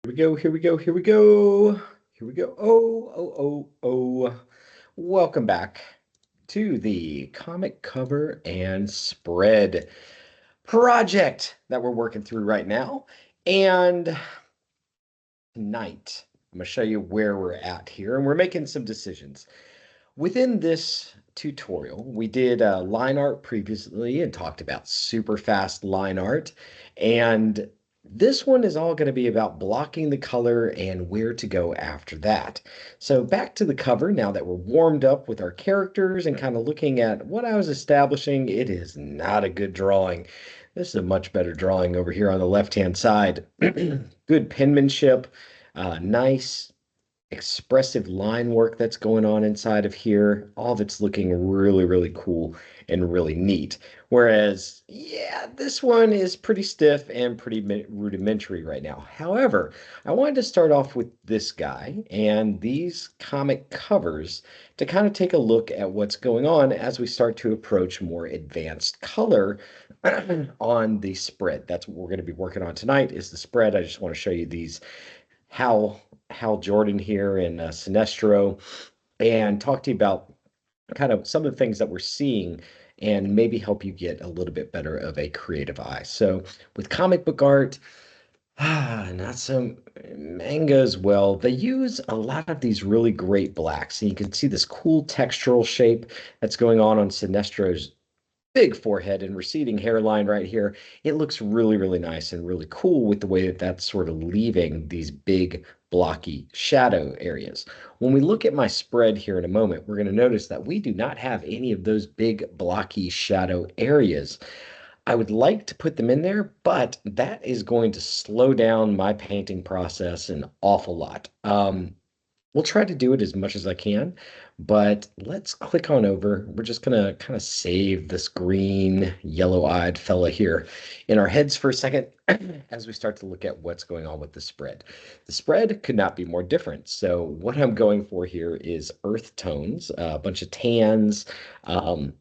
Here we go, here we go, here we go. Here we go. Oh. Welcome back to the comic cover and spread project that we're working through right now. And tonight, I'm going to show you where we're at here, and we're making some decisions. Within this tutorial, we did line art previously and talked about super fast line art. And this one is all going to be about blocking the color and where to go after that. So back to the cover now that we're warmed up with our characters and kind of looking at what I was establishing. It is not a good drawing. This is a much better drawing over here on the left-hand side. Good penmanship, nice expressive line work that's going on inside of here. All of it's looking really, really cool and really neat. Whereas, yeah, this one is pretty stiff and pretty rudimentary right now. However, I wanted to start off with this guy and these comic covers to kind of take a look at what's going on as we start to approach more advanced color on the spread. That's what we're going to be working on tonight is the spread. I just want to show you these Hal Jordan here in Sinestro and talk to you about kind of some of the things that we're seeing and maybe help you get a little bit better of a creative eye. So with comic book art, not so manga as well. They use a lot of these really great blacks, and you can see this cool textural shape that's going on Sinestro's big forehead and receding hairline right here. It looks really, really nice and really cool with the way that that's sort of leaving these big blocky shadow areas. When we look at my spread here in a moment, we're going to notice that we do not have any of those big blocky shadow areas. I would like to put them in there, but that is going to slow down my painting process an awful lot. We'll try to do it as much as I can, but let's click on over. We're just gonna kind of save this green, yellow-eyed fella here in our heads for a second as we start to look at what's going on with the spread. The spread could not be more different. So what I'm going for here is earth tones, a bunch of tans, um,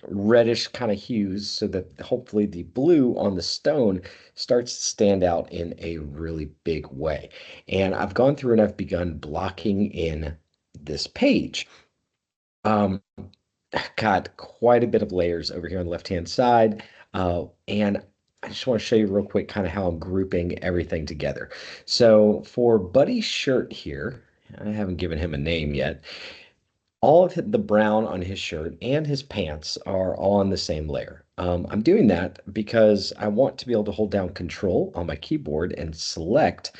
reddish kind of hues so that hopefully the blue on the stone starts to stand out in a really big way. And I've gone through and I've begun blocking in this page. Um, got quite a bit of layers over here on the left-hand side. And I just want to show you real quick kind of how I'm grouping everything together. So for Buddy's shirt here, I haven't given him a name yet. All of the brown on his shirt and his pants are all on the same layer. I'm doing that because I want to be able to hold down Control on my keyboard and select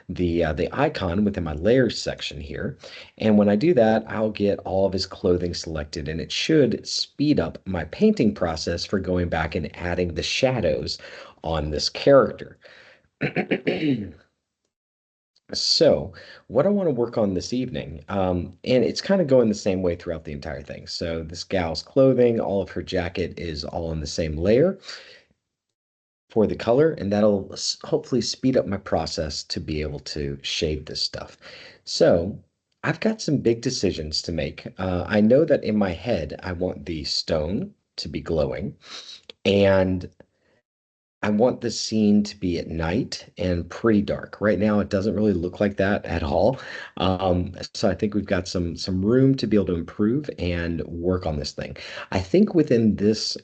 the icon within my layers section here. And when I do that, I'll get all of his clothing selected, and it should speed up my painting process for going back and adding the shadows on this character. So, what I want to work on this evening, and it's kind of going the same way throughout the entire thing. So, this gal's clothing, all of her jacket is all on the same layer for the color, and that'll hopefully speed up my process to be able to shade this stuff. So, I've got some big decisions to make. I know that in my head, I want the stone to be glowing, and I want the scene to be at night and pretty dark. Right now, it doesn't really look like that at all. So I think we've got some room to be able to improve and work on this thing. I think within this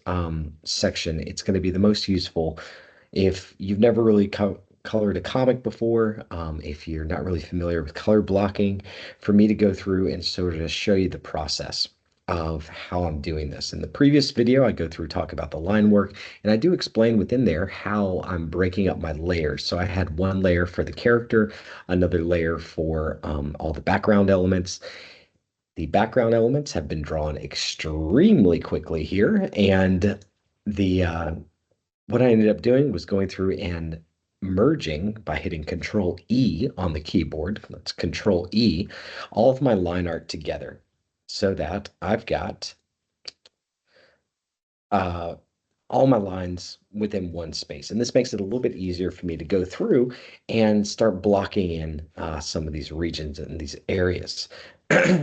section, it's going to be the most useful if you've never really colored a comic before, if you're not really familiar with color blocking, for me to go through and sort of show you the process of how I'm doing this. In the previous video, I go through talk about the line work, and I do explain within there how I'm breaking up my layers. So I had one layer for the character, another layer for all the background elements. The background elements have been drawn extremely quickly here, and the what I ended up doing was going through and merging by hitting Control E on the keyboard. Let's Control E all of my line art together so that I've got uh, all my lines within one space. And this makes it a little bit easier for me to go through and start blocking in some of these regions and these areas.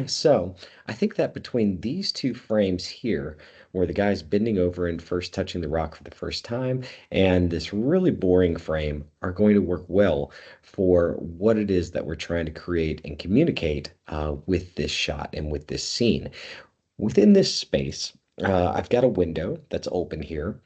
So I think that between these two frames here, where the guy's bending over and first touching the rock for the first time, and this really boring frame are going to work well for what it is that we're trying to create and communicate with this shot and with this scene. Within this space, I've got a window that's open here.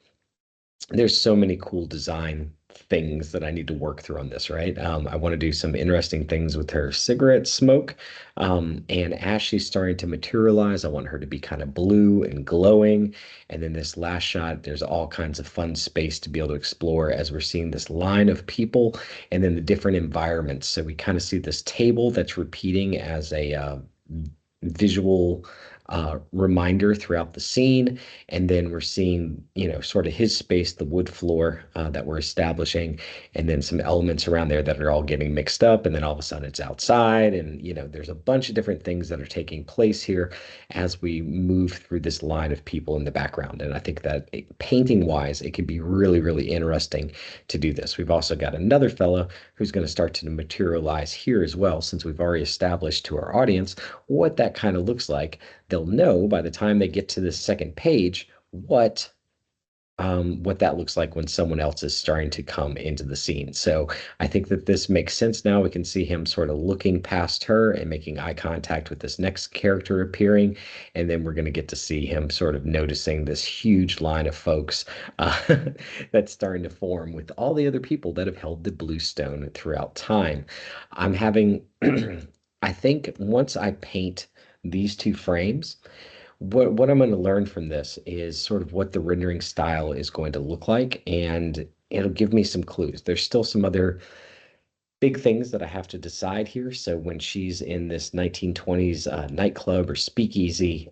There's so many cool design things that I need to work through on this, right? I want to do some interesting things with her cigarette smoke. And as she's starting to materialize, I want her to be kind of blue and glowing. And then this last shot, there's all kinds of fun space to be able to explore as we're seeing this line of people and then the different environments. So we kind of see this table that's repeating as a visual reminder throughout the scene. And then we're seeing, sort of his space, the wood floor that we're establishing, and then some elements around there that are all getting mixed up. And then all of a sudden it's outside. And, there's a bunch of different things that are taking place here as we move through this line of people in the background. And I think that painting wise, it can be really, really interesting to do this. We've also got another fellow who's going to start to materialize here as well, since we've already established to our audience what that kind of looks like. They'll know by the time they get to this second page what that looks like when someone else is starting to come into the scene. So I think that this makes sense now. We can see him sort of looking past her and making eye contact with this next character appearing. And then we're going to get to see him sort of noticing this huge line of folks that's starting to form with all the other people that have held the blue stone throughout time. I'm having, I think once I paint these two frames, what I'm going to learn from this is sort of what the rendering style is going to look like, and it'll give me some clues. There's still some other big things that I have to decide here. So when she's in this 1920s nightclub or speakeasy,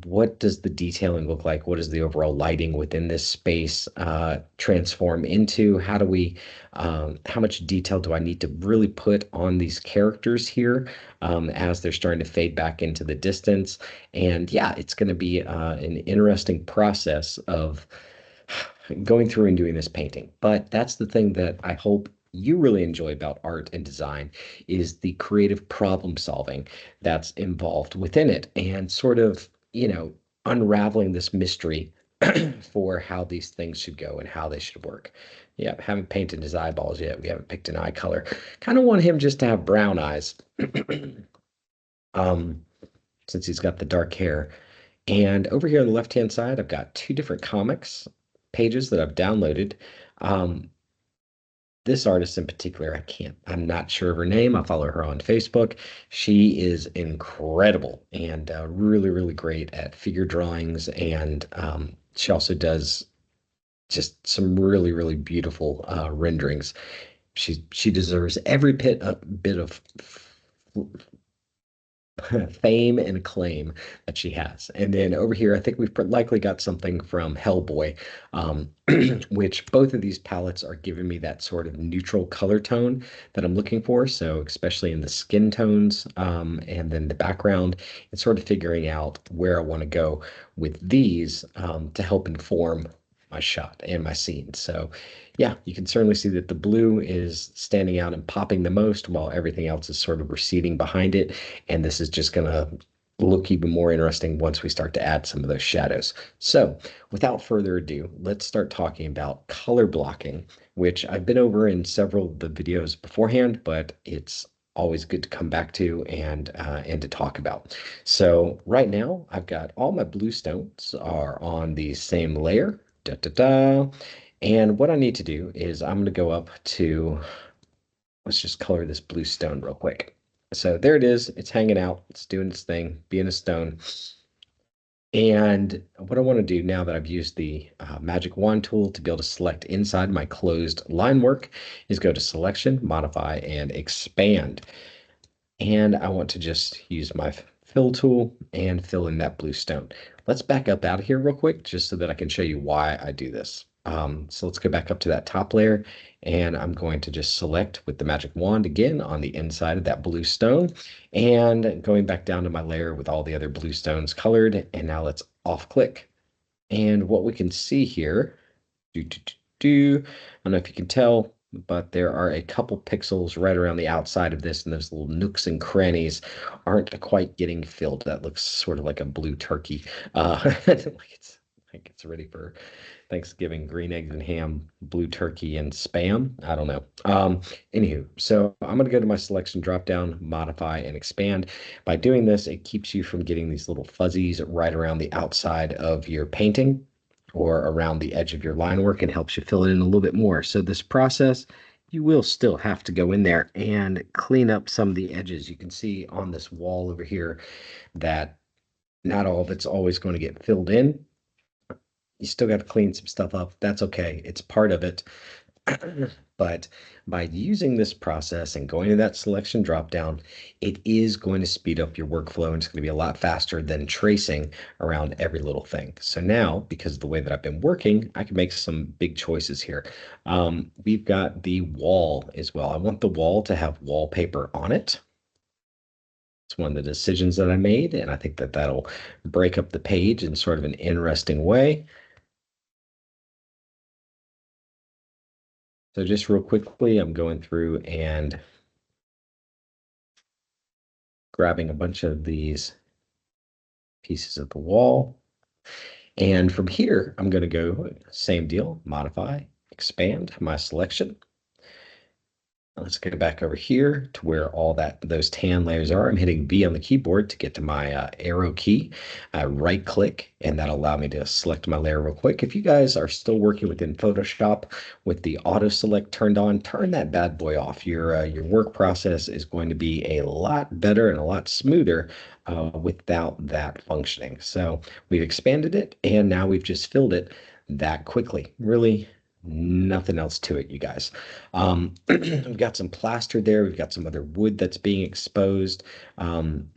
what does the detailing look like? What does the overall lighting within this space transform into? How much detail do I need to really put on these characters here as they're starting to fade back into the distance? And yeah, it's going to be an interesting process of going through and doing this painting. But that's the thing that I hope you really enjoy about art and design is the creative problem solving that's involved within it and sort of, unraveling this mystery for how these things should go and how they should work. Yeah, haven't painted his eyeballs yet. We haven't picked an eye color. Kind of want him just to have brown eyes. um, since he's got the dark hair. And over here on the left-hand side, I've got two different comics pages that I've downloaded. Um, this artist in particular, I'm not sure of her name. I follow her on Facebook. She is incredible and really, really great at figure drawings. And she also does just some really, really beautiful renderings. She deserves every bit of fame and acclaim that she has. And then over here, I think we've likely got something from Hellboy, which both of these palettes are giving me that sort of neutral color tone that I'm looking for. So especially in the skin tones and then the background, and sort of figuring out where I want to go with these to help inform my shot and my scene. So yeah, you can certainly see that the blue is standing out and popping the most while everything else is sort of receding behind it. And this is just going to look even more interesting once we start to add some of those shadows. So without further ado, let's start talking about color blocking, which I've been over in several of the videos beforehand, but it's always good to come back to and to talk about. So right now I've got all my blue stones are on the same layer. Da, da, da. And what I need to do is I'm going to go up to, let's just color this blue stone real quick. So there it is. It's hanging out. It's doing its thing, being a stone. And what I want to do now that I've used the magic wand tool to be able to select inside my closed line work is go to selection, modify, and expand. And I want to just use my fill tool and fill in that blue stone. Let's back up out of here real quick just so that I can show you why I do this. So let's go back up to that top layer, and I'm going to just select with the magic wand again on the inside of that blue stone, and going back down to my layer with all the other blue stones colored. And now let's off click. And what we can see here, I don't know if you can tell, but there are a couple pixels right around the outside of this, and those little nooks and crannies aren't quite getting filled. That looks sort of like a blue turkey, like It gets ready for Thanksgiving, green eggs and ham, blue turkey, and spam. I don't know. Anywho, so I'm going to go to my selection drop down, modify, and expand. By doing this, it keeps you from getting these little fuzzies right around the outside of your painting or around the edge of your line work and helps you fill it in a little bit more. So this process, you will still have to go in there and clean up some of the edges. You can see on this wall over here that not all of it's always going to get filled in. You still got to clean some stuff up. That's okay. It's part of it. But by using this process and going to that selection drop down, it is going to speed up your workflow and it's going to be a lot faster than tracing around every little thing. So now, because of the way that I've been working, I can make some big choices here. We've got the wall as well. I want the wall to have wallpaper on it. It's one of the decisions that I made, and I think that that'll break up the page in sort of an interesting way. So just real quickly, I'm going through and grabbing a bunch of these pieces of the wall. And from here, I'm going to go same deal, modify, expand my selection. Let's go back over here to where all those tan layers are. I'm hitting V on the keyboard to get to my arrow key. I right click and that'll allow me to select my layer real quick. If you guys are still working within Photoshop with the auto select turned on, turn that bad boy off. Your work process is going to be a lot better and a lot smoother without that functioning. So we've expanded it and now we've just filled it that quickly. Really nothing else to it, you guys. We've got some plaster there. We've got some other wood that's being exposed.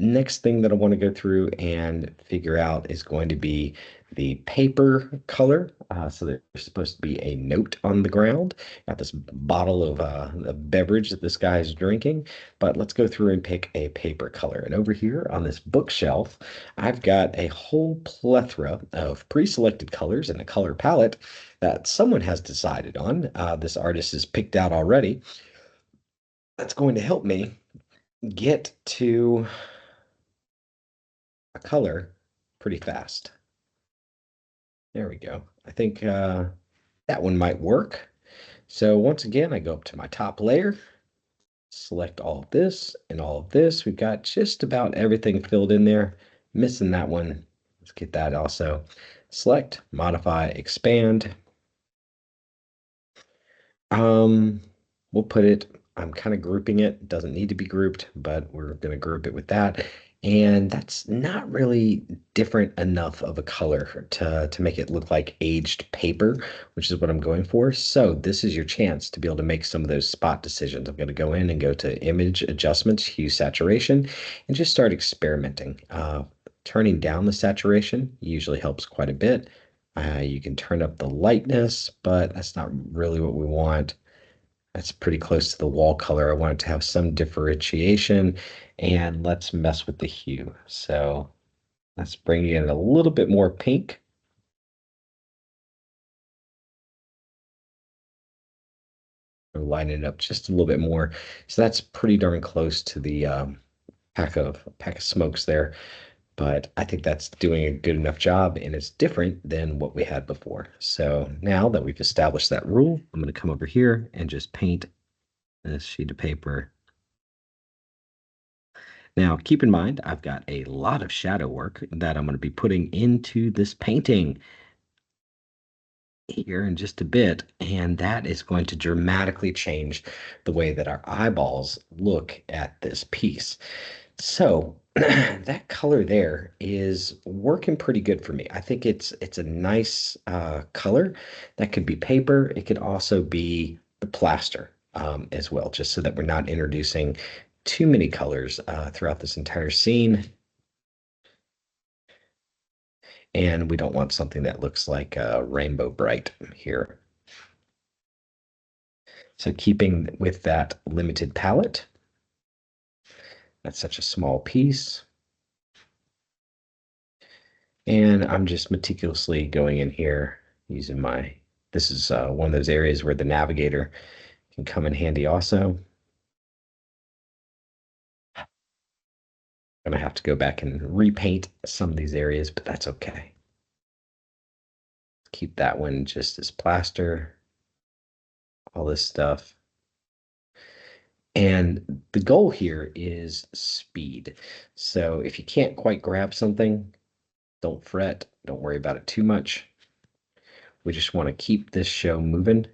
Next thing that I want to go through and figure out is going to be the paper color. So there's supposed to be a note on the ground. Got this bottle of a beverage that this guy is drinking, but let's go through and pick a paper color. And over here on this bookshelf, I've got a whole plethora of pre-selected colors and a color palette that someone has decided on. This artist is picked out already. That's going to help me get to a color pretty fast. There we go. I think that one might work. So once again, I go up to my top layer, select all of this and all of this. We've got just about everything filled in there. Missing that one. Let's get that also. Select, modify, expand. Um, we'll put it, I'm kind of grouping it. Doesn't need to be grouped, but we're going to group it with that. And that's not really different enough of a color to make it look like aged paper, which is what I'm going for. So this is your chance to be able to make some of those spot decisions. I'm going to go in and go to image adjustments, hue saturation, and just start experimenting. Turning down the saturation usually helps quite a bit. You can turn up the lightness, but that's not really what we want. That's pretty close to the wall color. I want it to have some differentiation, and let's mess with the hue. So let's bring in a little bit more pink. Line it up just a little bit more. So that's pretty darn close to the pack of smokes there. But I think that's doing a good enough job and it's different than what we had before. So now that we've established that rule, I'm going to come over here and just paint this sheet of paper. Now, keep in mind, I've got a lot of shadow work that I'm going to be putting into this painting here in just a bit, and that is going to dramatically change the way that our eyeballs look at this piece. So that color there is working pretty good for me. I think it's a nice color. That could be paper. It could also be the plaster as well, just so that we're not introducing too many colors throughout this entire scene. And we don't want something that looks like Rainbow Bright here. So keeping with that limited palette, that's such a small piece. And I'm just meticulously going in here using this is one of those areas where the navigator can come in handy also. I'm gonna have to go back and repaint some of these areas, but that's okay. keep that one just as plaster, all this stuff. And the goal here is speed. So if you can't quite grab something, don't fret, don't worry about it too much. We just want to keep this show moving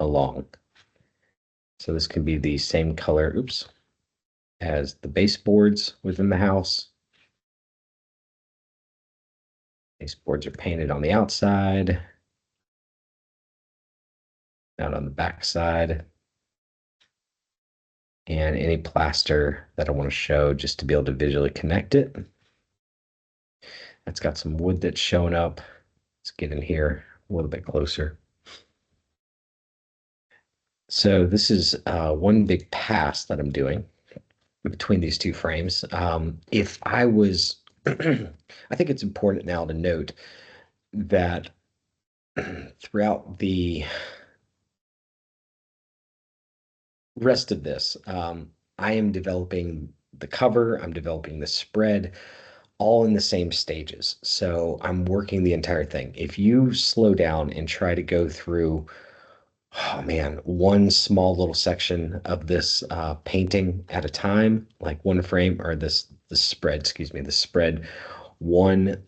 along. So this can be the same color, oops, as the baseboards within the house. Baseboards are painted on the outside, not on the back side. And any plaster that I want to show just to be able to visually connect it. It's got some wood that's showing up. Let's get in here a little bit closer. So this is one big pass that I'm doing between these two frames. If I was, I think it's important now to note that throughout the rest of this, I am developing the cover, I'm developing the spread, all in the same stages. So I'm working the entire thing. If you slow down and try to go through, oh man, one small little section of this painting at a time, like one frame, or the spread, excuse me, the spread, one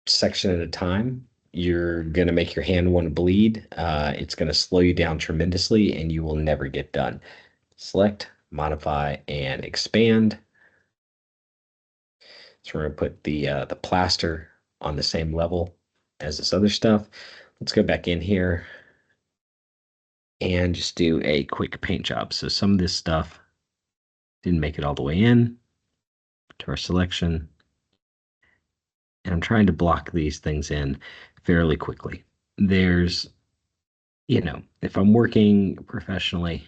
section at a time, you're going to make your hand want to bleed. It's going to slow you down tremendously and you will never get done. Select, modify, and expand. So we're going to put the plaster on the same level as this other stuff. Let's go back in here and just do a quick paint job. So some of this stuff didn't make it all the way in to our selection. And I'm trying to block these things in fairly quickly. There's, if I'm working professionally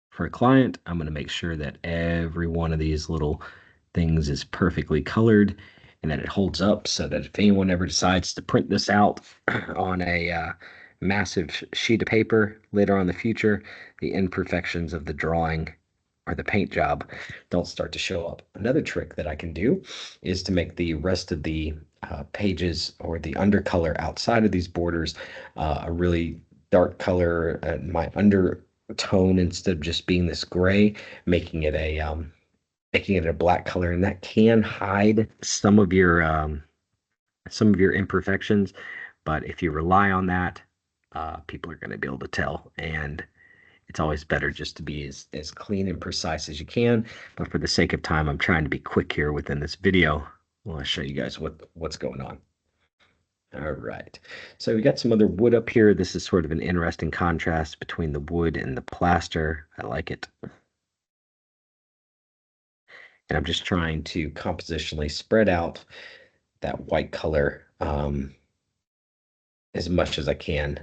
for a client, I'm going to make sure that every one of these little things is perfectly colored and that it holds up so that if anyone ever decides to print this out on a massive sheet of paper later on in the future, the imperfections of the drawing or the paint job don't start to show up. Another trick that I can do is to make the rest of the pages or the undercolor outside of these borders a really dark color. My undertone, instead of just being this gray, making it a black color, and that can hide some of your imperfections. But if you rely on that, people are going to be able to tell. And it's always better just to be as clean and precise as you can. But for the sake of time, I'm trying to be quick here within this video. I want to show you guys what's going on. All right. So we got some other wood up here. This is sort of an interesting contrast between the wood and the plaster. I like it. And I'm just trying to compositionally spread out that white color as much as I can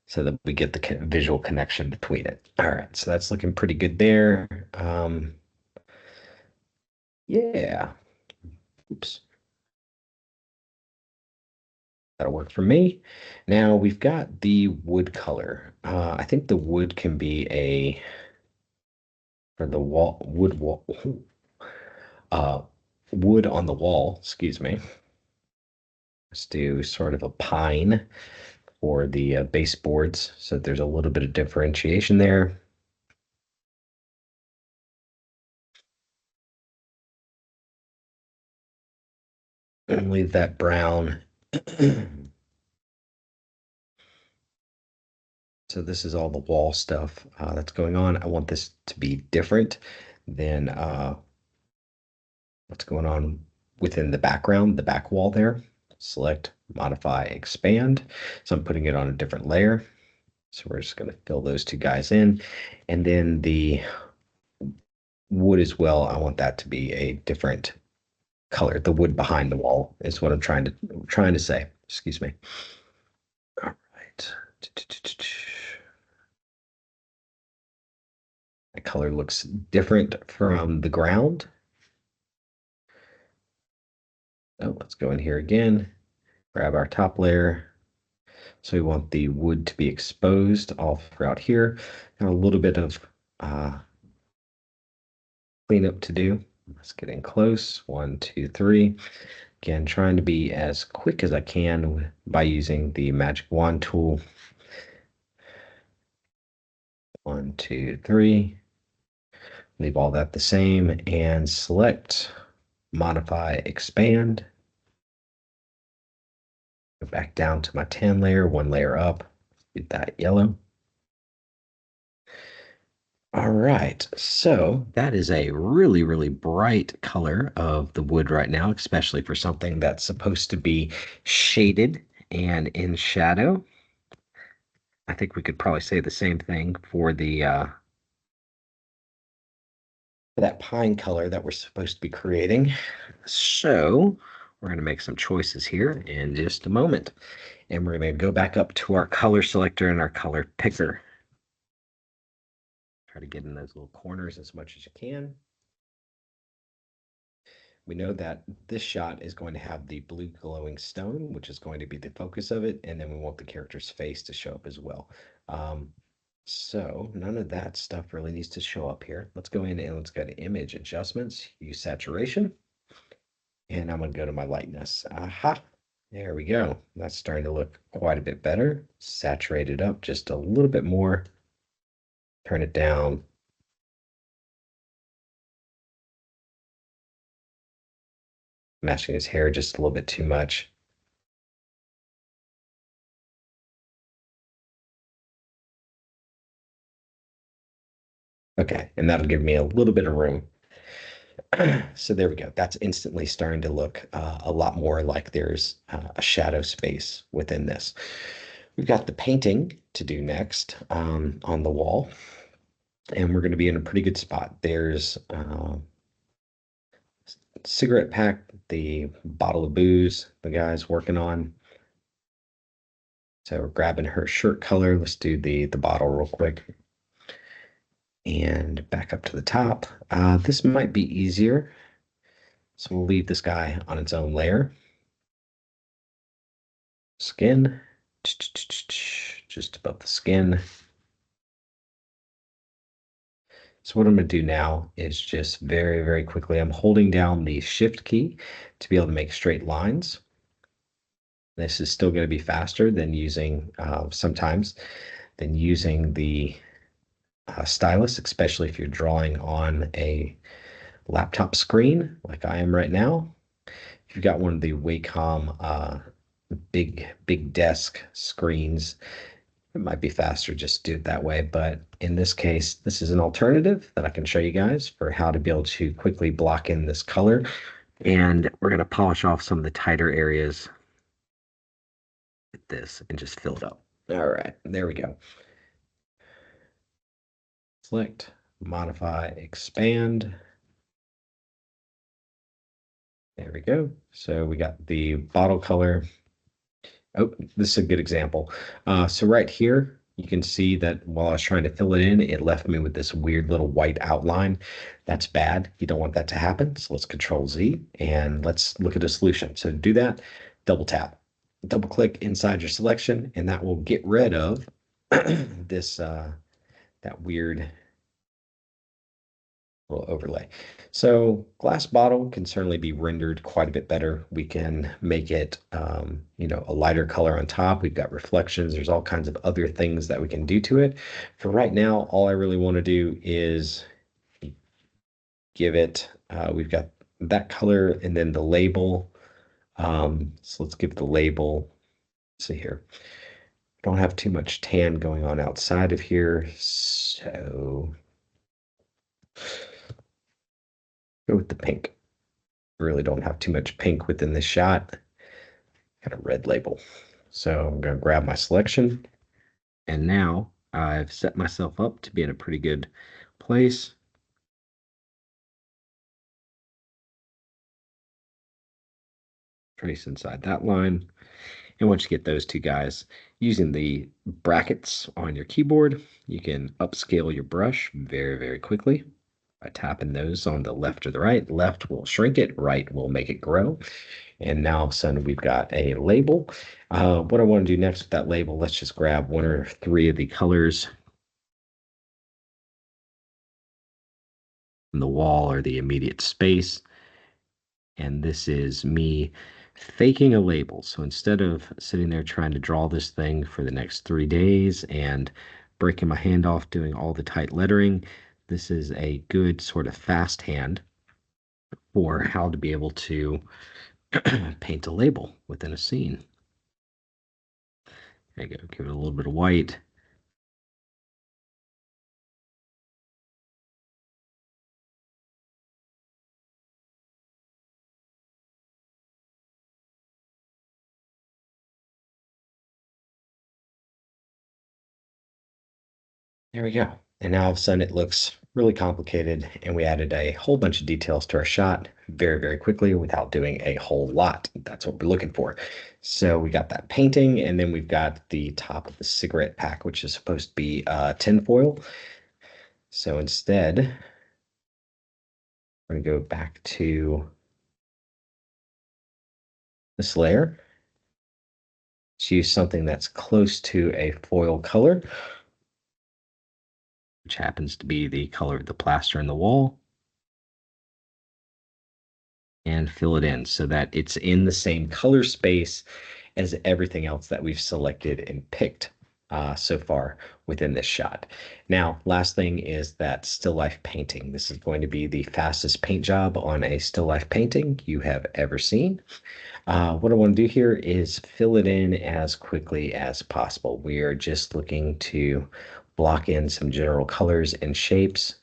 so that we get the visual connection between it. All right, so that's looking pretty good there. Yeah. Oops. That'll work for me. Now we've got the wood color. I think the wood can be for the wood on the wall, excuse me. Let's do sort of a pine for the baseboards, so there's a little bit of differentiation there. And leave that brown. So this is all the wall stuff that's going on. I want this to be different than what's going on within the background, the back wall there. Select, modify, expand. So I'm putting it on a different layer. So we're just going to fill those two guys in. And then the wood as well, I want that to be a different color. The wood behind the wall is what I'm trying to say. Excuse me. All right. The color looks different from the ground. Oh, let's go in here again, grab our top layer. So we want the wood to be exposed all throughout here. Got a little bit of cleanup to do. Let's get in close. 1, 2, 3. Again, trying to be as quick as I can by using the magic wand tool. 1, 2, 3. Leave all that the same and select, modify, expand. Go back down to my tan layer, one layer up, get that yellow. All right, so that is a really, really bright color of the wood right now, especially for something that's supposed to be shaded and in shadow. I think we could probably say the same thing for the for that pine color that we're supposed to be creating. So we're going to make some choices here in just a moment. And we're going to go back up to our color selector and our color picker. Try to get in those little corners as much as you can. We know that this shot is going to have the blue glowing stone, which is going to be the focus of it. And then we want the character's face to show up as well. So none of that stuff really needs to show up here. Let's go in and let's go to image adjustments, use saturation. And I'm going to go to my lightness. Aha. There we go. That's starting to look quite a bit better. Saturate it up just a little bit more. Turn it down. Matching his hair just a little bit too much. Okay, and that'll give me a little bit of room. So there we go. That's instantly starting to look a lot more like there's a shadow space within this. We've got the painting to do next on the wall, and we're going to be in a pretty good spot. There's cigarette pack, the bottle of booze the guy's working on. So we're grabbing her shirt color. Let's do the bottle real quick. And back up to the top. This might be easier. So we'll leave this guy on its own layer. Skin, just above the skin. So what I'm going to do now is just very, very quickly, I'm holding down the shift key to be able to make straight lines. This is still going to be faster than using sometimes than using the stylus, especially if you're drawing on a laptop screen like I am right now. If you've got one of the Wacom big desk screens, it might be faster just to do it that way. But in this case, this is an alternative that I can show you guys for how to be able to quickly block in this color. And we're going to polish off some of the tighter areas with this and just fill it up. All right, there we go. Select, modify, expand. There we go. So we got the bottle color. Oh, this is a good example. So right here, you can see that while I was trying to fill it in, it left me with this weird little white outline. That's bad. You don't want that to happen. So let's Control Z and let's look at a solution. So to do that, double tap, double click inside your selection, and that will get rid of this that weird little overlay. So glass bottle can certainly be rendered quite a bit better. We can make it, a lighter color on top. We've got reflections. There's all kinds of other things that we can do to it. For right now, all I really want to do is give it, we've got that color and then the label. So let's give the label, let's see here. Don't have too much tan going on outside of here. So go with the pink. Really don't have too much pink within this shot. Got a red label. So I'm going to grab my selection. And now I've set myself up to be in a pretty good place. Trace inside that line. And once you get those two guys, using the brackets on your keyboard, you can upscale your brush very, very quickly by tapping those on the left or the right. Left will shrink it, right will make it grow. And now all of a sudden we've got a label. What I want to do next with that label, let's just grab one or three of the colors from the wall or the immediate space. And this is me faking a label. So instead of sitting there trying to draw this thing for the next 3 days and breaking my hand off doing all the tight lettering, this is a good sort of fast hand for how to be able to paint a label within a scene. There you go, give it a little bit of white. There we go. And now all of a sudden it looks really complicated, and we added a whole bunch of details to our shot very, very quickly without doing a whole lot. That's what we're looking for. So we got that painting, and then we've got the top of the cigarette pack, which is supposed to be tinfoil. So instead, we're going to go back to this layer. Let's use something that's close to a foil color, which happens to be the color of the plaster in the wall, and fill it in so that it's in the same color space as everything else that we've selected and picked so far within this shot. Now, last thing is that still life painting. This is going to be the fastest paint job on a still life painting you have ever seen. What I want to do here is fill it in as quickly as possible. We are just looking to block in some general colors and shapes.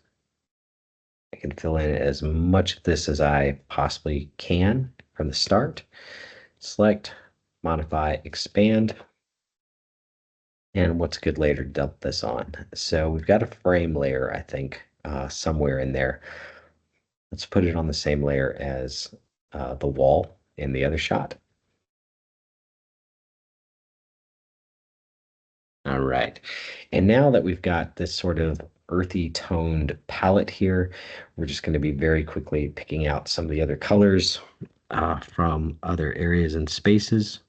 I can fill in as much of this as I possibly can from the start. Select, modify, expand. And what's a good layer to dump this on? So we've got a frame layer, I think, somewhere in there. Let's put it on the same layer as the wall in the other shot. All right. And now that we've got this sort of earthy toned palette here, we're just going to be very quickly picking out some of the other colors from other areas and spaces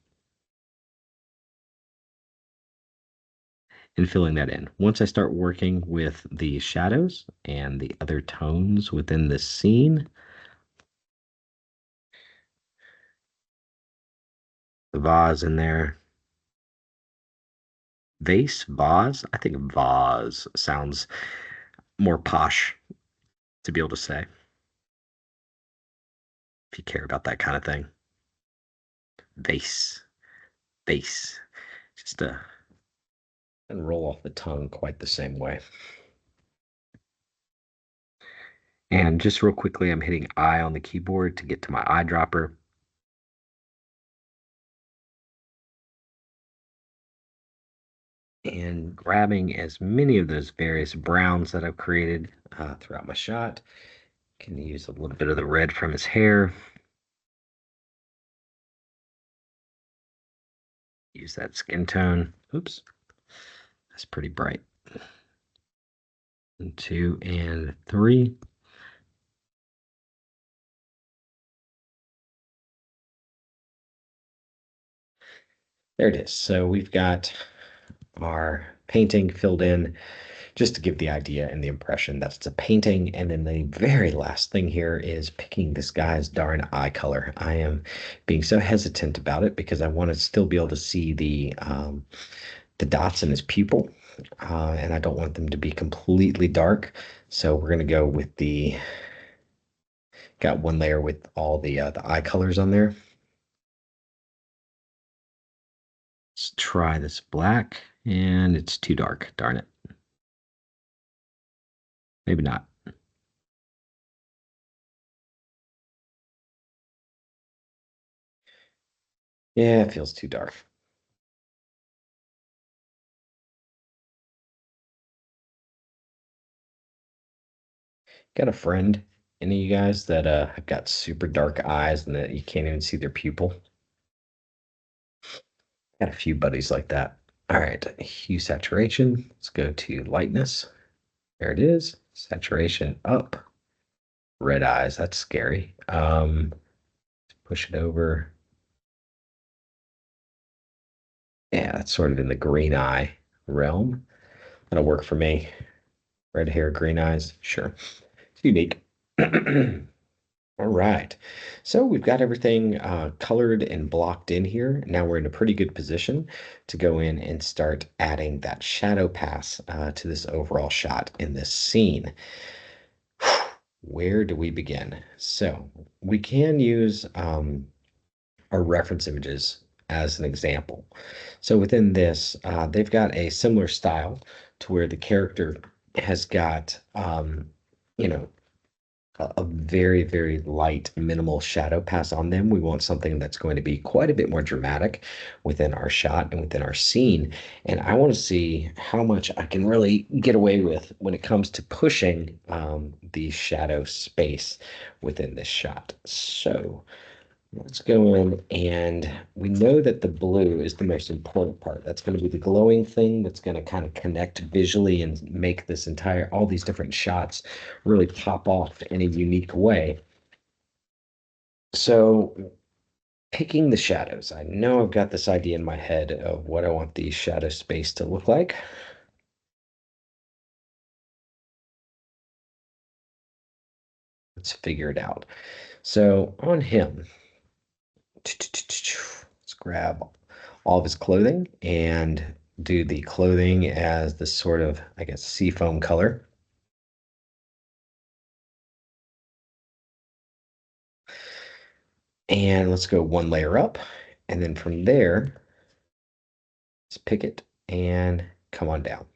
and filling that in. Once I start working with the shadows and the other tones within this scene, the vase in there. Vase? I think vase sounds more posh to be able to say, if you care about that kind of thing. Vase. Vase. Just and roll off the tongue quite the same way. And just real quickly, I'm hitting I on the keyboard to get to my eyedropper. And grabbing as many of those various browns that I've created throughout my shot. Can use a little bit of the red from his hair. Use that skin tone. Oops. That's pretty bright. And 2 and 3. There it is. So we've got our painting filled in just to give the idea and the impression that it's a painting. And then the very last thing here is picking this guy's darn eye color. I am being so hesitant about it because I want to still be able to see the dots in his pupil, and I don't want them to be completely dark. So we're going to go with got one layer with all the eye colors on there. Let's try this black, and it's too dark, darn it. Maybe not. Yeah, it feels too dark. Got a friend, any of you guys that have got super dark eyes and that you can't even see their pupil? Got a few buddies like that. All right, hue saturation. Let's go to lightness. There it is. Saturation up. Red eyes. That's scary. Push it over. Yeah, that's sort of in the green eye realm. That'll work for me. Red hair, green eyes. Sure. It's unique. All right. So we've got everything colored and blocked in here. Now we're in a pretty good position to go in and start adding that shadow pass to this overall shot in this scene. Where do we begin? So we can use our reference images as an example. So within this, they've got a similar style to where the character has got, you know, a very, very light, minimal shadow pass on them. We want something that's going to be quite a bit more dramatic within our shot and within our scene. And I want to see how much I can really get away with when it comes to pushing the shadow space within this shot. So let's go in and we know that the blue is the most important part. That's going to be the glowing thing that's going to kind of connect visually and make this entire, all these different shots really pop off in a unique way. So picking the shadows, I know I've got this idea in my head of what I want the shadow space to look like. Let's figure it out. So on him, let's grab all of his clothing and do the clothing as this sort of, I guess, seafoam color. And let's go one layer up. And then from there, let's pick it and come on down.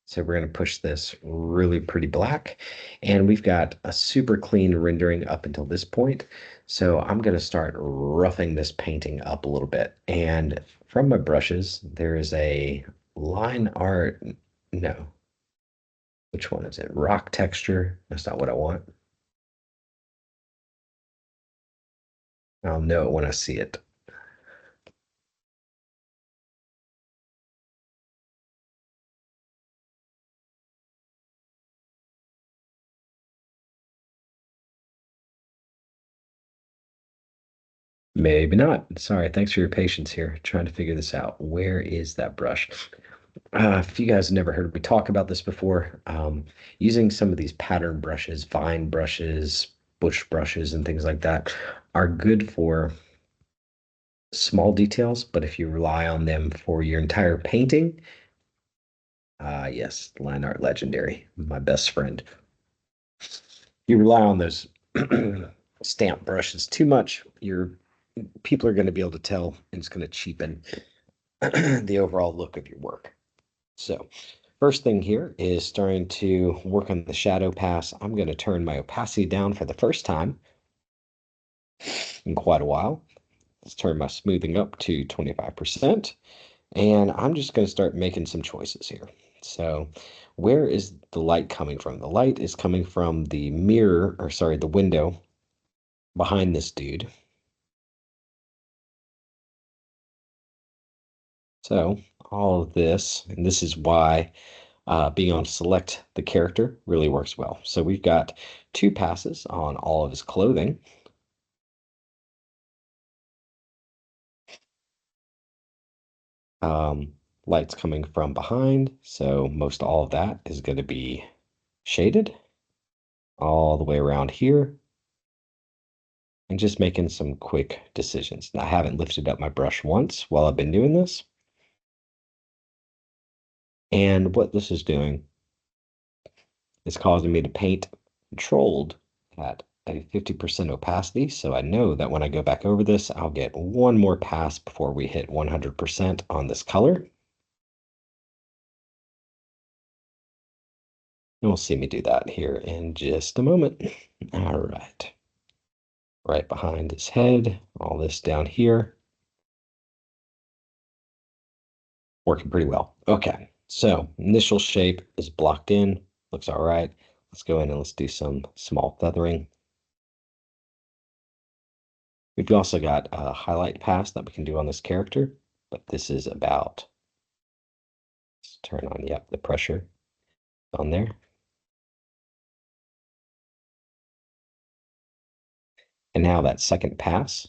So we're going to push this really pretty black. And we've got a super clean rendering up until this point. So I'm going to start roughing this painting up a little bit. And from my brushes, there is a line art. No, which one is it? Rock texture. That's not what I want. I'll know it when I see it. Maybe not. Sorry. Thanks for your patience here. Trying to figure this out. Where is that brush? If you guys have never heard me talk about this before, using some of these pattern brushes, vine brushes, bush brushes, and things like that are good for small details. But if you rely on them for your entire painting, yes, line art legendary, my best friend. You rely on those stamp brushes too much, your people are going to be able to tell, and it's going to cheapen the overall look of your work. So first thing here is starting to work on the shadow pass. I'm going to turn my opacity down for the first time in quite a while. Let's turn my smoothing up to 25%. And I'm just going to start making some choices here. So where is the light coming from? The light is coming from the mirror, or sorry, the window behind this dude. So all of this, and this is why being on select the character really works well. So we've got two passes on all of his clothing. Light's coming from behind, so most all of that is going to be shaded all the way around here and just making some quick decisions. Now, I haven't lifted up my brush once while I've been doing this. And what this is doing is causing me to paint controlled at a 50% opacity. So I know that when I go back over this, I'll get one more pass before we hit 100% on this color. And we'll see me do that here in just a moment. All right. Right behind his head, all this down here. Working pretty well. Okay, so initial shape is blocked in, looks all right. Let's go in and let's do some small feathering. We've also got a highlight pass that we can do on this character, but this is about, let's turn on, yep, the pressure on there. And now that second pass,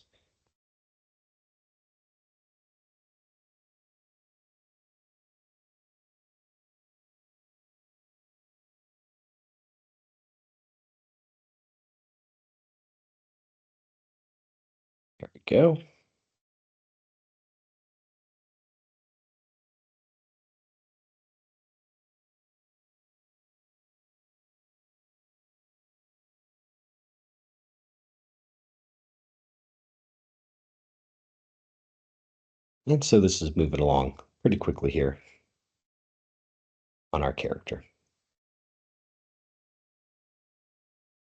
There we go. And so this is moving along pretty quickly here on our character.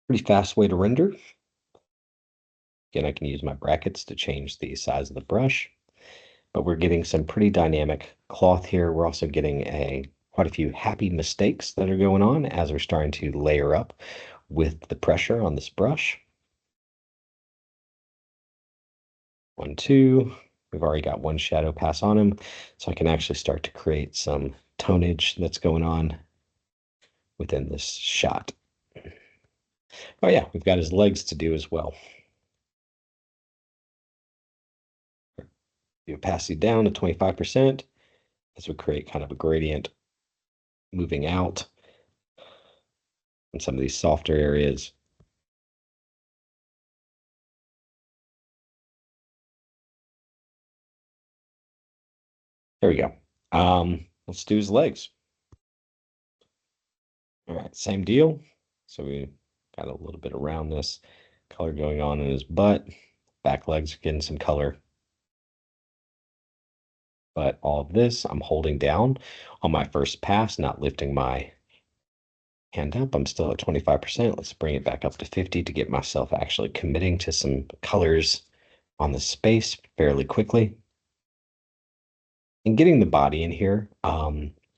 Pretty fast way to render. Again, I can use my brackets to change the size of the brush, but we're getting some pretty dynamic cloth here. We're also getting quite a few happy mistakes that are going on as we're starting to layer up with the pressure on this brush. 1, 2. We've already got one shadow pass on him, so I can actually start to create some tonnage that's going on within this shot. Oh yeah, we've got his legs to do as well. The opacity down to 25%. This would create kind of a gradient moving out in some of these softer areas. There we go. Let's do his legs. All right, same deal. So we got a little bit around this color going on in his butt. Back legs are getting some color. But all of this I'm holding down on my first pass, not lifting my hand up. I'm still at 25%. Let's bring it back up to 50 to get myself actually committing to some colors on the space fairly quickly. And getting the body in here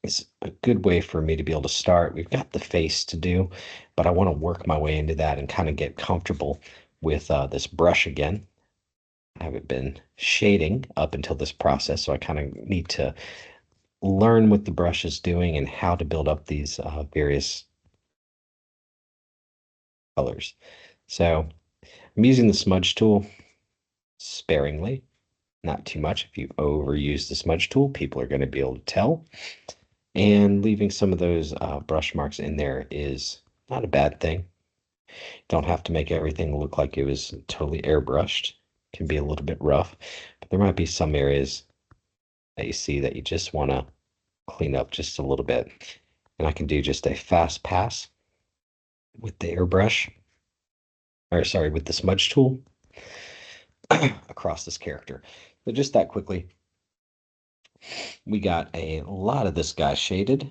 is a good way for me to be able to start. We've got the face to do, but I want to work my way into that and kind of get comfortable with this brush again. I haven't been shading up until this process, so I kind of need to learn what the brush is doing and how to build up these various colors. So I'm using the smudge tool sparingly, not too much. If you overuse the smudge tool, people are going to be able to tell. And leaving some of those brush marks in there is not a bad thing. Don't have to make everything look like it was totally airbrushed. Can be a little bit rough, but there might be some areas that you see that you just want to clean up just a little bit. And I can do just a fast pass with the airbrush, or sorry, with the smudge tool across this character. So just that quickly, we got a lot of this guy shaded.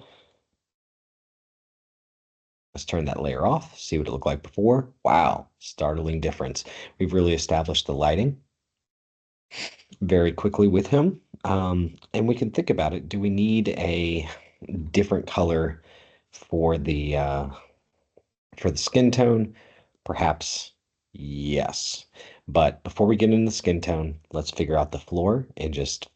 Let's turn that layer off, see what it looked like before. Wow, startling difference. We've really established the lighting very quickly with him. And we can think about it. Do we need a different color for the skin tone? Perhaps yes. But before we get into the skin tone, let's figure out the floor and just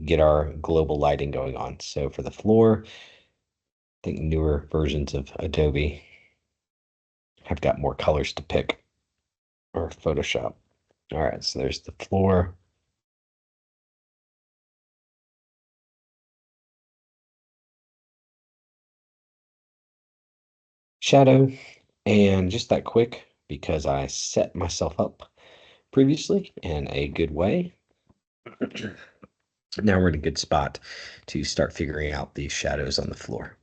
get our global lighting going on. So for the floor, I think newer versions of Adobe have got more colors to pick, or Photoshop. All right, so there's the floor. Shadow, and just that quick because I set myself up previously in a good way. Now we're in a good spot to start figuring out these shadows on the floor.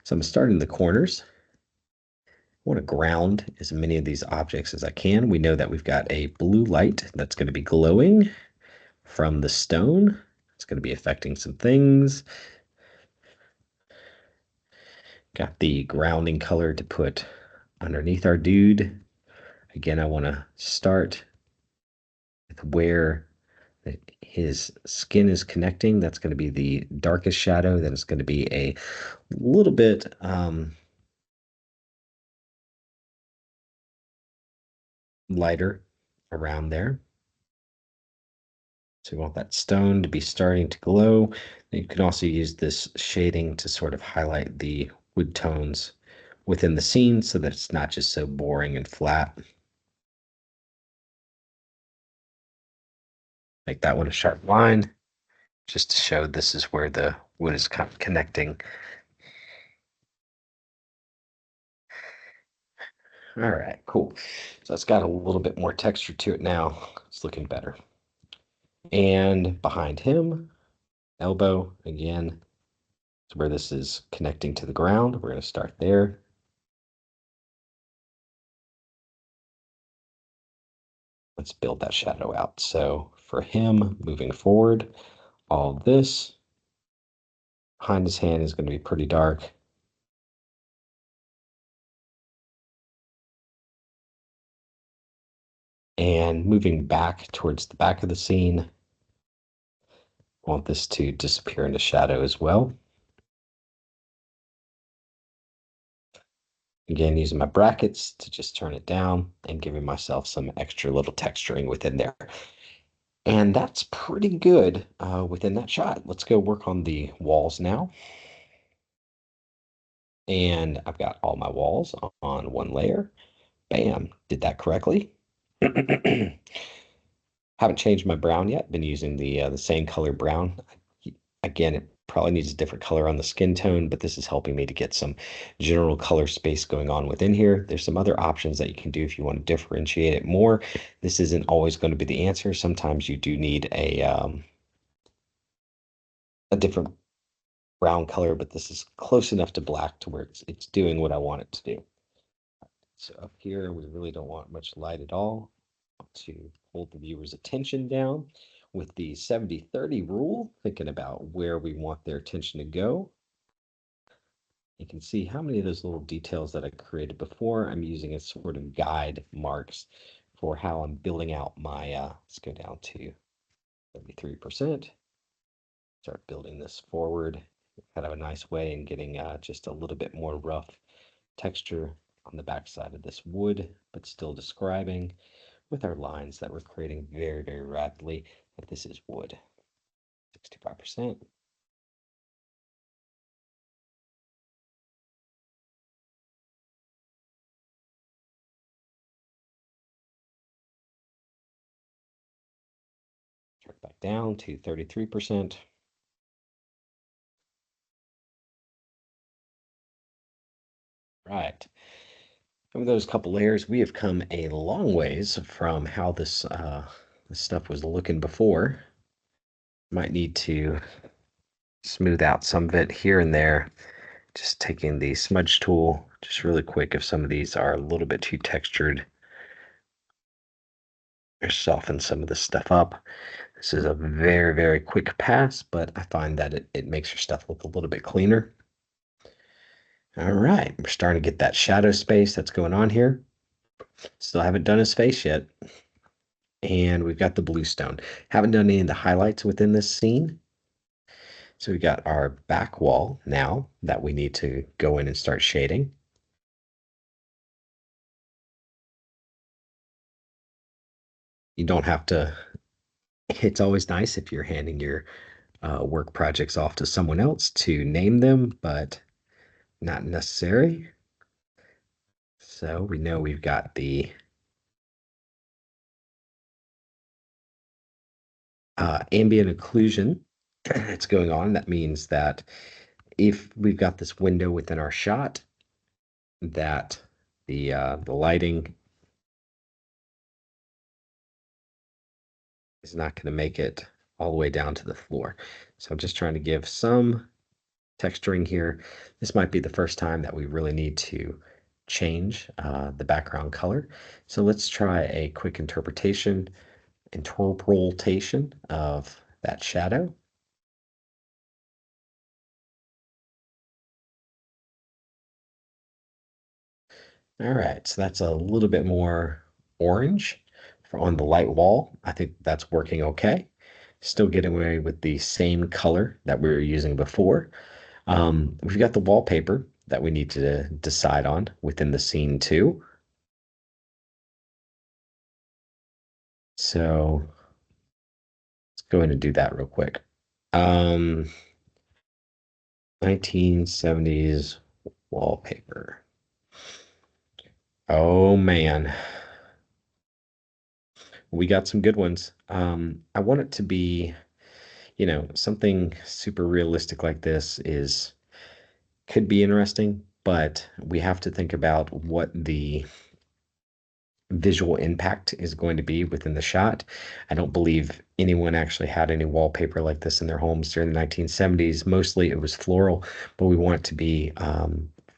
So I'm starting the corners. I want to ground as many of these objects as I can. We know that we've got a blue light that's going to be glowing from the stone. It's going to be affecting some things. Got the grounding color to put underneath our dude. Again, I want to start with where his skin is connecting. That's going to be the darkest shadow. Then it's going to be a little bit lighter around there. So we want that stone to be starting to glow. You can also use this shading to sort of highlight the wood tones within the scene so that it's not just so boring and flat. Make that one a sharp line just to show this is where the wood is kind of connecting. All right, cool. So it's got a little bit more texture to it now. It's looking better. And behind him, elbow again, is where this is connecting to the ground. We're going to start there. Let's build that shadow out. So for him, moving forward, all this behind his hand is going to be pretty dark. And moving back towards the back of the scene, I want this to disappear into shadow as well. Again, using my brackets to just turn it down and giving myself some extra little texturing within there. And that's pretty good within that shot. Let's go work on the walls now. And I've got all my walls on one layer. Bam, did that correctly. Haven't changed my brown yet. Been using the same color brown. Again, it probably needs a different color on the skin tone, but this is helping me to get some general color space going on within here. There's some other options that you can do if you want to differentiate it more. This isn't always going to be the answer. Sometimes you do need a different brown color, but this is close enough to black to where it's doing what I want it to do. So up here, we really don't want much light at all to hold the viewer's attention down with the 70-30 rule, thinking about where we want their attention to go. You can see how many of those little details that I created before I'm using as sort of guide marks for how I'm building out my, let's go down to 33%. Start building this forward kind of a nice way and getting just a little bit more rough texture on the back side of this wood, but still describing with our lines that we're creating very, very rapidly that this is wood. 65%. Start back down to 33%. Right. From those couple layers, we have come a long ways from how this stuff was looking before. Might need to smooth out some of it here and there. Just taking the smudge tool, just really quick if some of these are a little bit too textured. Or soften some of this stuff up. This is a very, very quick pass, but I find that it makes your stuff look a little bit cleaner. All right, we're starting to get that shadow space that's going on here. Still haven't done his face yet. And we've got the bluestone. Haven't done any of the highlights within this scene. So we got our back wall now that we need to go in and start shading. You don't have to, it's always nice if you're handing your work projects off to someone else to name them, but not necessary. So we know we've got the ambient occlusion that's going on. That means that if we've got this window within our shot, that the lighting is not going to make it all the way down to the floor. So I'm just trying to give some texturing here. This might be the first time that we really need to change the background color. So let's try a quick interpretation of that shadow. All right, so that's a little bit more orange on the light wall. I think that's working okay. Still getting away with the same color that we were using before. We've got the wallpaper that we need to decide on within the scene too. So let's go in and do that real quick. Um, 1970s wallpaper. Oh man, we got some good ones. I want it to be, something super realistic like this is could be interesting, but we have to think about what the visual impact is going to be within the shot. I don't believe anyone actually had any wallpaper like this in their homes during the 1970s. Mostly it was floral, but we want it to be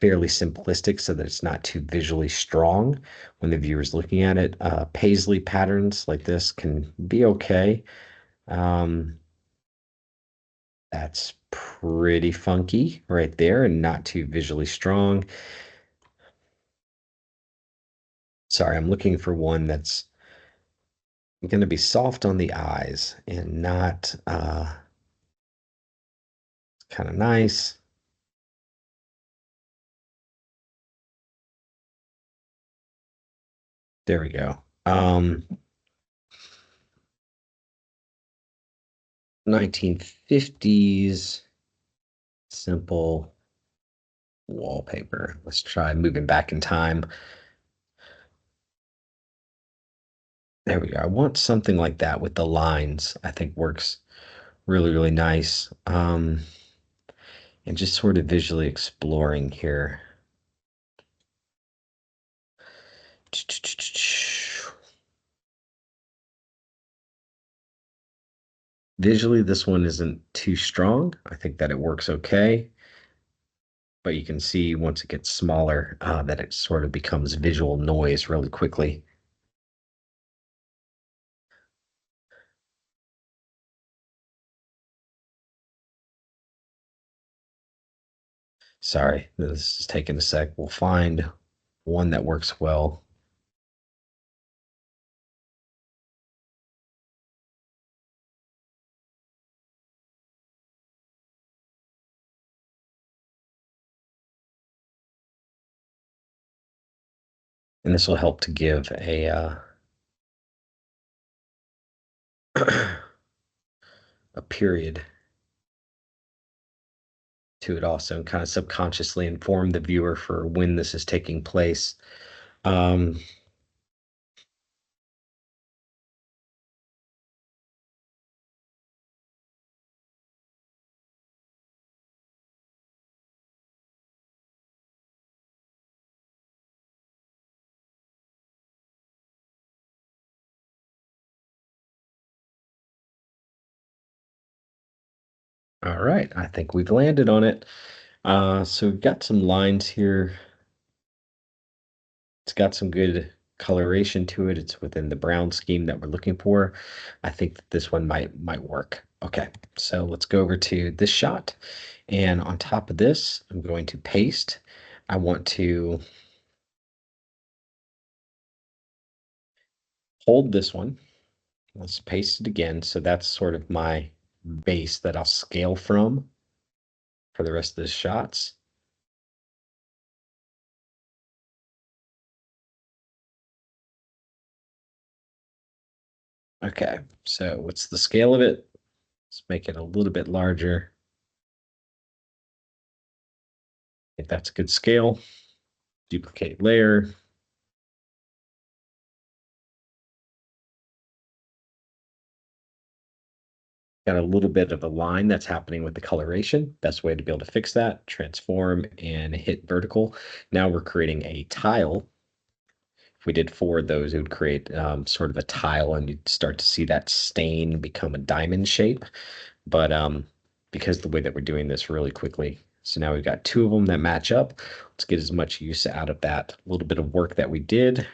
fairly simplistic so that it's not too visually strong when the viewer's looking at it. Paisley patterns like this can be okay. Um, that's pretty funky right there and not too visually strong. Sorry, I'm looking for one that's going to be soft on the eyes and not kind of nice. There we go. 1950s simple wallpaper. Let's try moving back in time. There we go. I want something like that with the lines. I think works really, really nice. And just sort of visually exploring here. Visually, this one isn't too strong. I think that it works okay, but you can see once it gets smaller that it sort of becomes visual noise really quickly. Sorry, this is taking a sec. We'll find one that works well. And this will help to give a period to it also and kind of subconsciously inform the viewer for when this is taking place. Um, all right, I think we've landed on it. So we've got some lines here. It's got some good coloration to it. It's within the brown scheme that we're looking for. I think that this one might work. Okay, so let's go over to this shot. And on top of this, I'm going to paste. I want to hold this one. Let's paste it again. So that's sort of my base that I'll scale from for the rest of the shots. Okay, so what's the scale of it? Let's make it a little bit larger. If that's a good scale, duplicate layer. Got a little bit of a line that's happening with the coloration. Best way to be able to fix that, transform and hit vertical. Now we're creating a tile. If we did four of those, it would create sort of a tile and you'd start to see that stain become a diamond shape. But because the way that we're doing this really quickly, so now we've got two of them that match up. Let's get as much use out of that little bit of work that we did.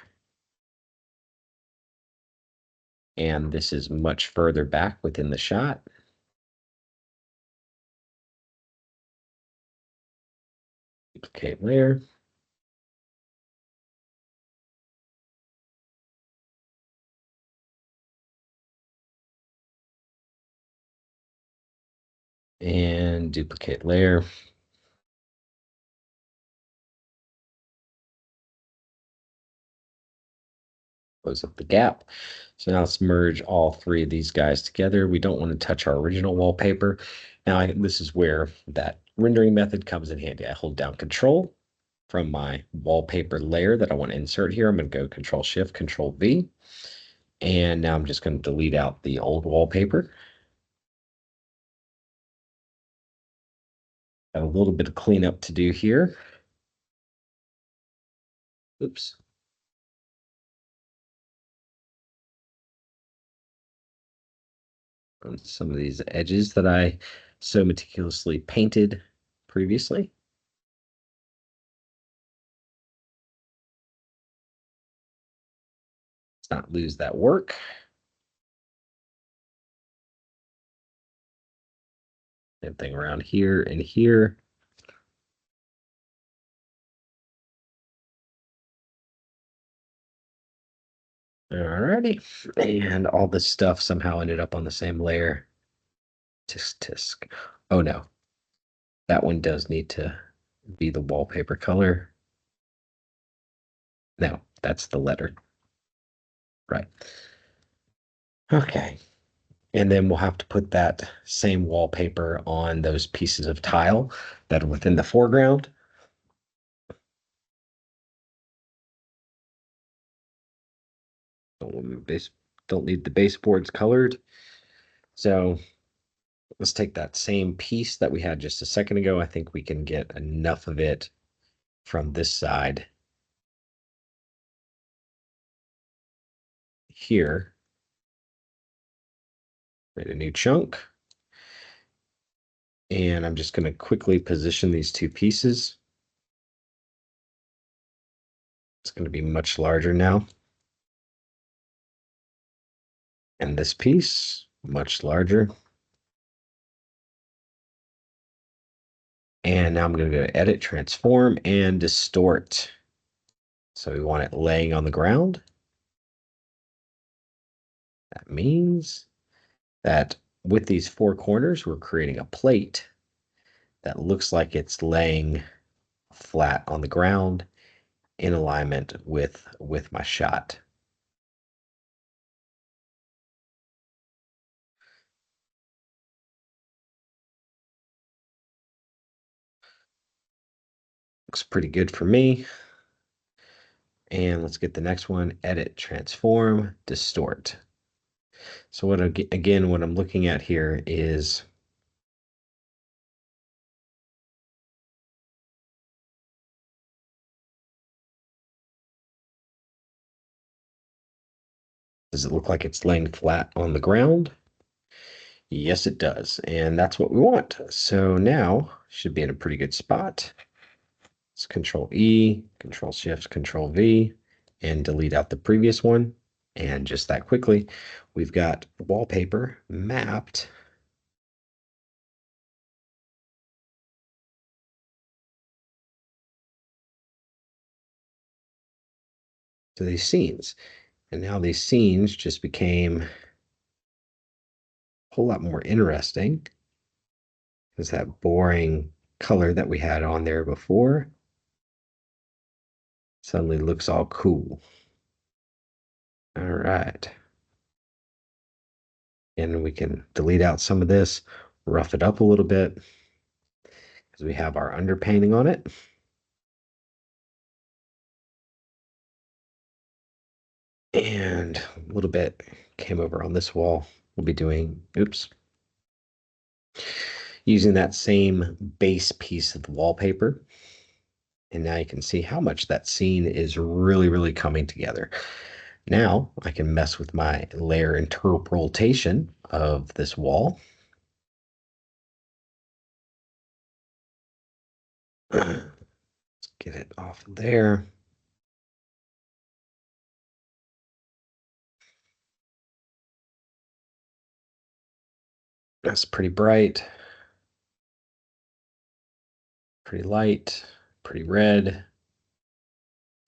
And this is much further back within the shot. Duplicate layer. And duplicate layer. Close up the gap. So now let's merge all three of these guys together. We don't want to touch our original wallpaper. Now this is where that rendering method comes in handy. I hold down Control from my wallpaper layer that I want to insert here. I'm going to go Control Shift, Control V. And now I'm just going to delete out the old wallpaper. Got a little bit of cleanup to do here. Oops. on some of these edges that I so meticulously painted previously. Let's not lose that work. Same thing around here and here. Alrighty. And all this stuff somehow ended up on the same layer. Tisk tisk. Oh no. That one does need to be the wallpaper color. No, that's the letter. Right. Okay. And then we'll have to put that same wallpaper on those pieces of tile that are within the foreground. Don't need the baseboards colored. So let's take that same piece that we had just a second ago. I think we can get enough of it from this side here. Create a new chunk. And I'm just going to quickly position these two pieces. It's going to be much larger now. And this piece, much larger. And now I'm going to go to Edit, Transform, and Distort. So we want it laying on the ground. That means that with these four corners, we're creating a plate that looks like it's laying flat on the ground in alignment with my shot. Looks pretty good for me. And let's get the next one, Edit, Transform, Distort. So what again, what I'm looking at here is does it look like it's laying flat on the ground? Yes, it does. And that's what we want. So now should be in a pretty good spot. Let's Control E, Control Shift, Control V, and delete out the previous one. And just that quickly, we've got wallpaper mapped to these scenes. And now these scenes just became a whole lot more interesting because that boring color that we had on there before suddenly looks all cool. All right. And we can delete out some of this, rough it up a little bit because we have our underpainting on it. And a little bit came over on this wall. We'll be doing, oops, using that same base piece of wallpaper. And now you can see how much that scene is really, really coming together. Now I can mess with my layer interpolation of this wall. Let's get it off there. That's pretty bright, pretty light, pretty red.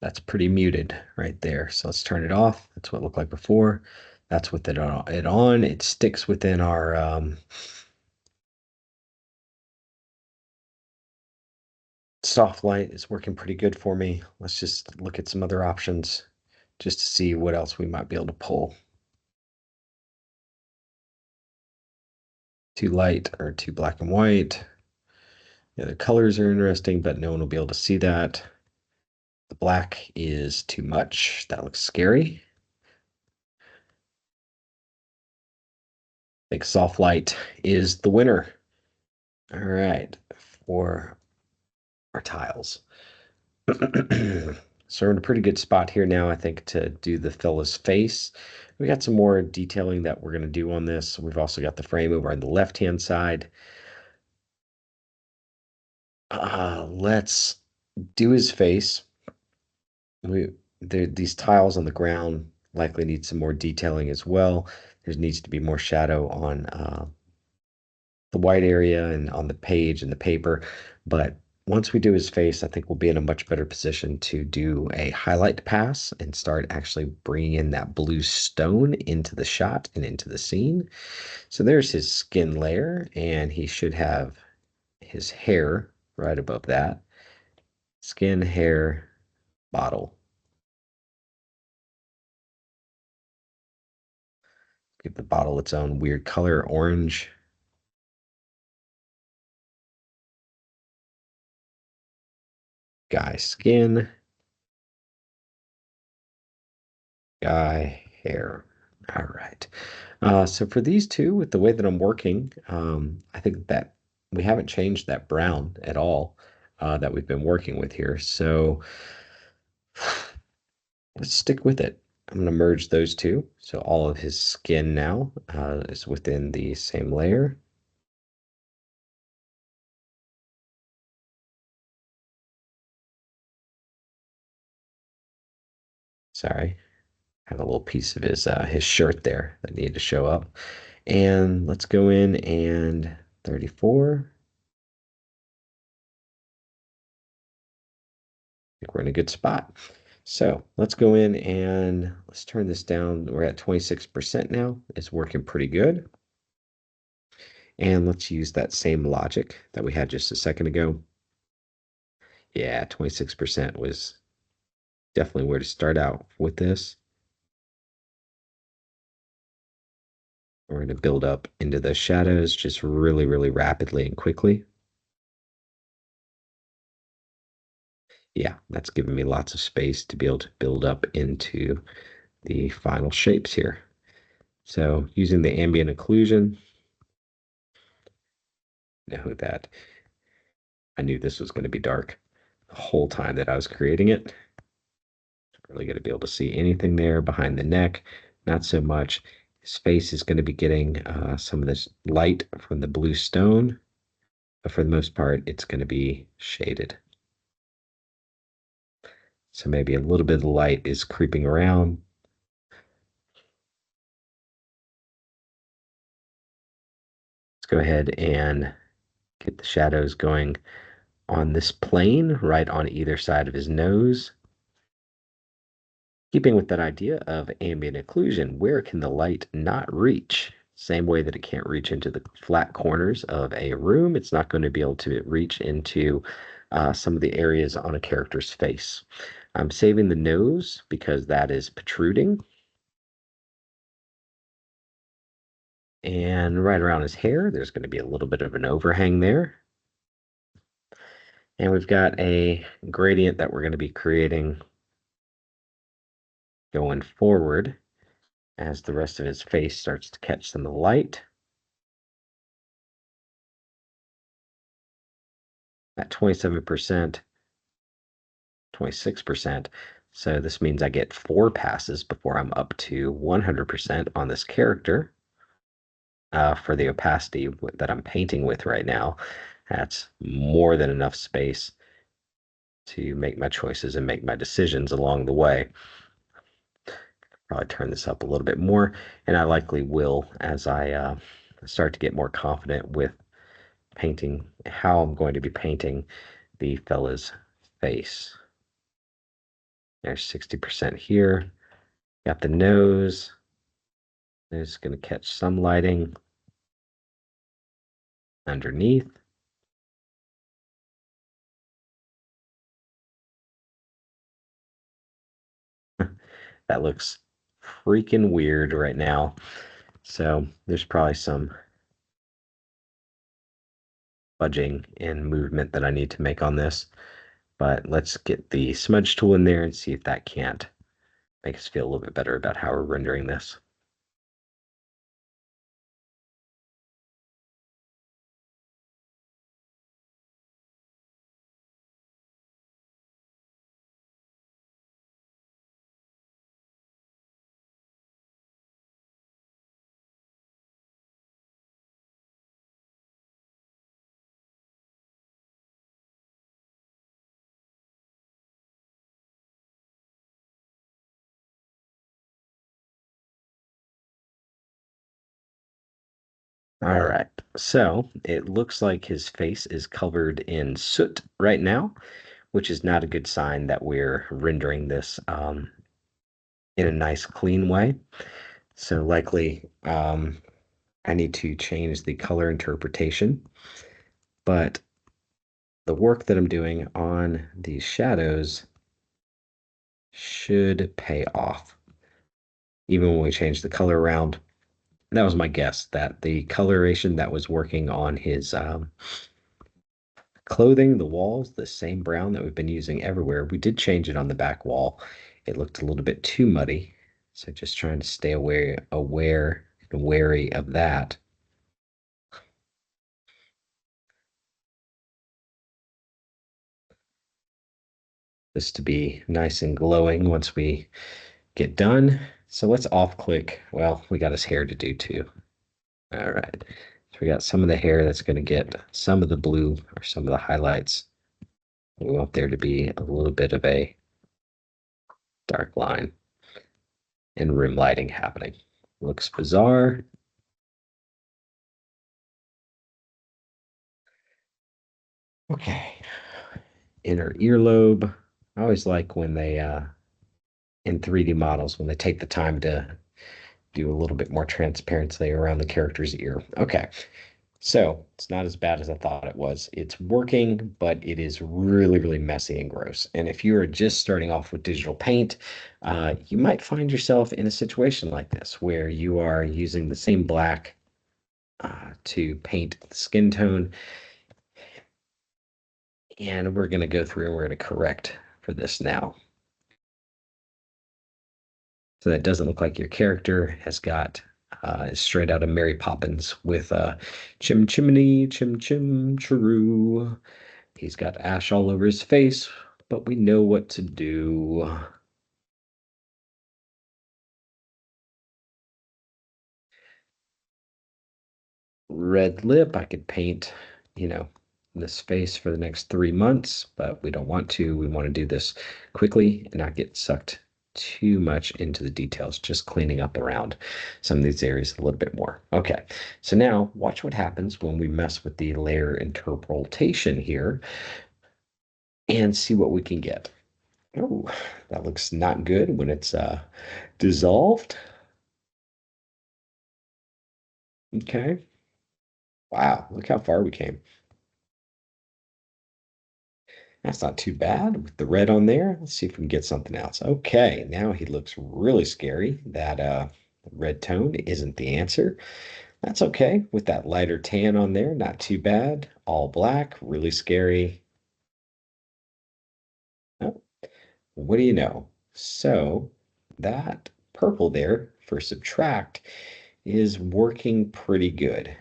That's pretty muted right there. So let's turn it off. That's what it looked like before. That's with it on. It sticks within our soft light. Is working pretty good for me. Let's just look at some other options just to see what else we might be able to pull. Too light or too black and white. The other colors are interesting, but no one will be able to see that. The black is too much. That looks scary. I think soft light is the winner. All right, for our tiles. So we're in a pretty good spot here now, I think, to do the fella's face. We got some more detailing that we're going to do on this. We've also got the frame over on the left-hand side. Let's do his face. We these tiles on the ground likely need some more detailing as well. There needs to be more shadow on the white area and on the page and the paper. But once we do his face, I think we'll be in a much better position to do a highlight pass and start actually bringing in that blue stone into the shot and into the scene. So there's his skin layer, and he should have his hair right above that. Skin, hair, bottle. Give the bottle its own weird color, orange. Guy skin, guy hair. All right. So for these two, with the way that I'm working, I think that we haven't changed that brown at all that we've been working with here. So let's stick with it. I'm going to merge those two. So all of his skin now is within the same layer. Sorry, had a little piece of his shirt there that needed to show up. And let's go in and 34. Think we're in a good spot. So let's go in and let's turn this down. We're at 26% now. It's working pretty good. And let's use that same logic that we had just a second ago. Yeah, 26% was definitely where to start out with this. We're going to build up into the shadows just really, really rapidly and quickly. Yeah, that's giving me lots of space to be able to build up into the final shapes here. So using the ambient occlusion, know that I knew this was going to be dark the whole time that I was creating it. Really going to be able to see anything there behind the neck, not so much. His face is going to be getting some of this light from the blue stone, but for the most part, it's going to be shaded. So maybe a little bit of the light is creeping around. Let's go ahead and get the shadows going on this plane, right on either side of his nose. Keeping with that idea of ambient occlusion, where can the light not reach? Same way that it can't reach into the flat corners of a room, it's not going to be able to reach into some of the areas on a character's face. I'm saving the nose because that is protruding. And right around his hair, there's going to be a little bit of an overhang there. And we've got a gradient that we're going to be creating going forward as the rest of his face starts to catch some of the light. At 27%, 26%. So this means I get 4 passes before I'm up to 100% on this character for the opacity that I'm painting with right now. That's more than enough space to make my choices and make my decisions along the way. Probably turn this up a little bit more, and I likely will as I start to get more confident with painting how I'm going to be painting the fella's face. There's 60% here. Got the nose. It's going to catch some lighting underneath. That looks freaking weird right now. So there's probably some fudging and movement that I need to make on this. But let's get the smudge tool in there and see if that can't make us feel a little bit better about how we're rendering this. All right. So it looks like his face is covered in soot right now, which is not a good sign that we're rendering this in a nice, clean way. So likely I need to change the color interpretation, but the work that I'm doing on these shadows should pay off. Even when we change the color around, that was my guess that the coloration that was working on his clothing, the walls, the same brown that we've been using everywhere. We did change it on the back wall. It looked a little bit too muddy. So just trying to stay aware and wary of that. This to be nice and glowing once we get done. So let's off click. Well, we got his hair to do too. All right. So we got some of the hair that's going to get some of the blue or some of the highlights. We want there to be a little bit of a dark line and room lighting happening. Looks bizarre. Okay. Inner earlobe. I always like when they in 3D models when they take the time to do a little bit more transparency around the character's ear. Okay. So it's not as bad as I thought it was. It's working, but it is really, really messy and gross. And if you are just starting off with digital paint, you might find yourself in a situation like this where you are using the same black to paint the skin tone. And we're going to go through and we're going to correct for this now. So that doesn't look like your character has got straight out of Mary Poppins with chim chimney, chim chim chiroo. He's got ash all over his face, but we know what to do. Red lip, I could paint, you know, this face for the next 3 months, but we don't want to. We want to do this quickly and not get sucked too much into the details, just cleaning up around some of these areas a little bit more. Okay, so now watch what happens when we mess with the layer interpolation here and see what we can get. Oh, that looks not good when it's dissolved. Okay. Wow, look how far we came. That's not too bad with the red on there. Let's see if we can get something else. Okay, now he looks really scary. That red tone isn't the answer. That's okay with that lighter tan on there. Not too bad. All black, really scary. Oh, what do you know? So that purple there for subtract is working pretty good.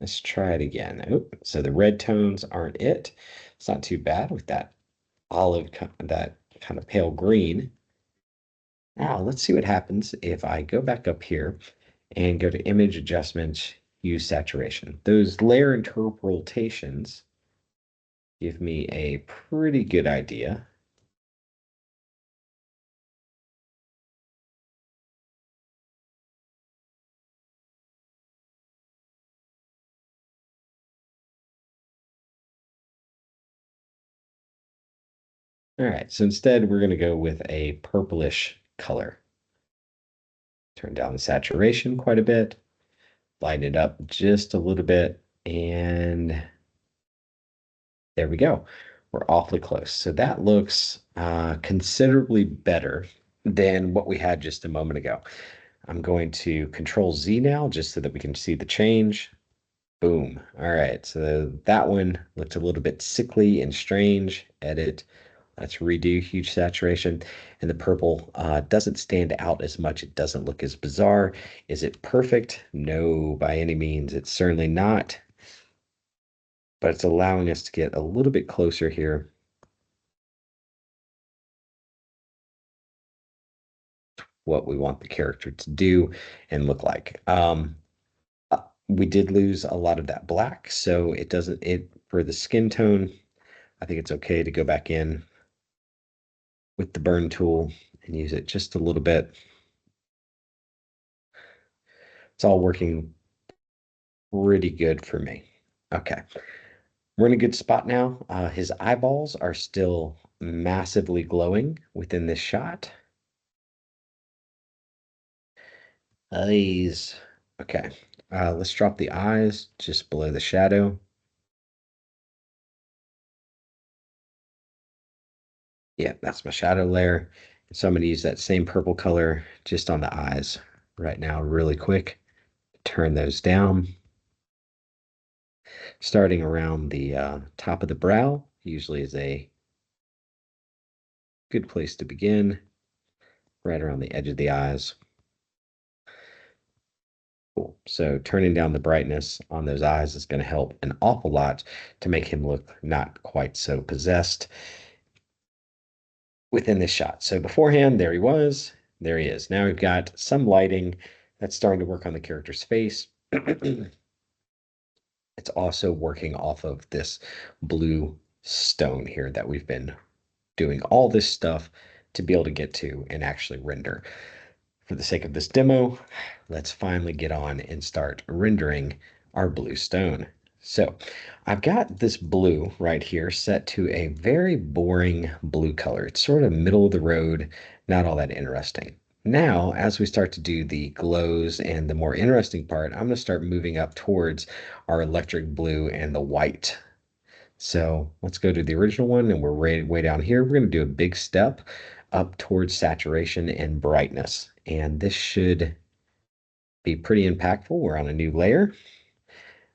Let's try it again. Oh, so the red tones aren't it. It's not too bad with that that kind of pale green. Now let's see what happens if I go back up here and go to image adjustment, use saturation. Those layer interpolations give me a pretty good idea. All right, so instead we're going to go with a purplish color. Turn down the saturation quite a bit, lighten it up just a little bit, and there we go. We're awfully close. So that looks considerably better than what we had just a moment ago. I'm going to Control Z now just so that we can see the change. Boom. All right. So that one looked a little bit sickly and strange. Edit. Let's redo huge saturation. And the purple doesn't stand out as much. It doesn't look as bizarre. Is it perfect? No, by any means. It's certainly not. But it's allowing us to get a little bit closer here. What we want the character to do and look like. We did lose a lot of that black, so it doesn't, it for the skin tone, I think it's okay to go back in with the burn tool and use it just a little bit. It's all working pretty good for me. Okay, we're in a good spot now. His eyeballs are still massively glowing within this shot. Eyes. Okay, let's drop the eyes just below the shadow. Yeah, that's my shadow layer. So I'm going to use that same purple color just on the eyes right now, really quick. Turn those down. Starting around the top of the brow, usually is a good place to begin, right around the edge of the eyes. Cool. So turning down the brightness on those eyes is going to help an awful lot to make him look not quite so possessed within this shot. So beforehand, there he was. There he is. Now we've got some lighting that's starting to work on the character's face. It's also working off of this blue stone here that we've been doing all this stuff to be able to get to and actually render. For the sake of this demo, let's finally get on and start rendering our blue stone. So I've got this blue right here set to a very boring blue color. It's sort of middle of the road, not all that interesting. Now, as we start to do the glows and the more interesting part, I'm going to start moving up towards our electric blue and the white. So let's go to the original one, and we're way down here. We're going to do a big step up towards saturation and brightness. And this should be pretty impactful. We're on a new layer.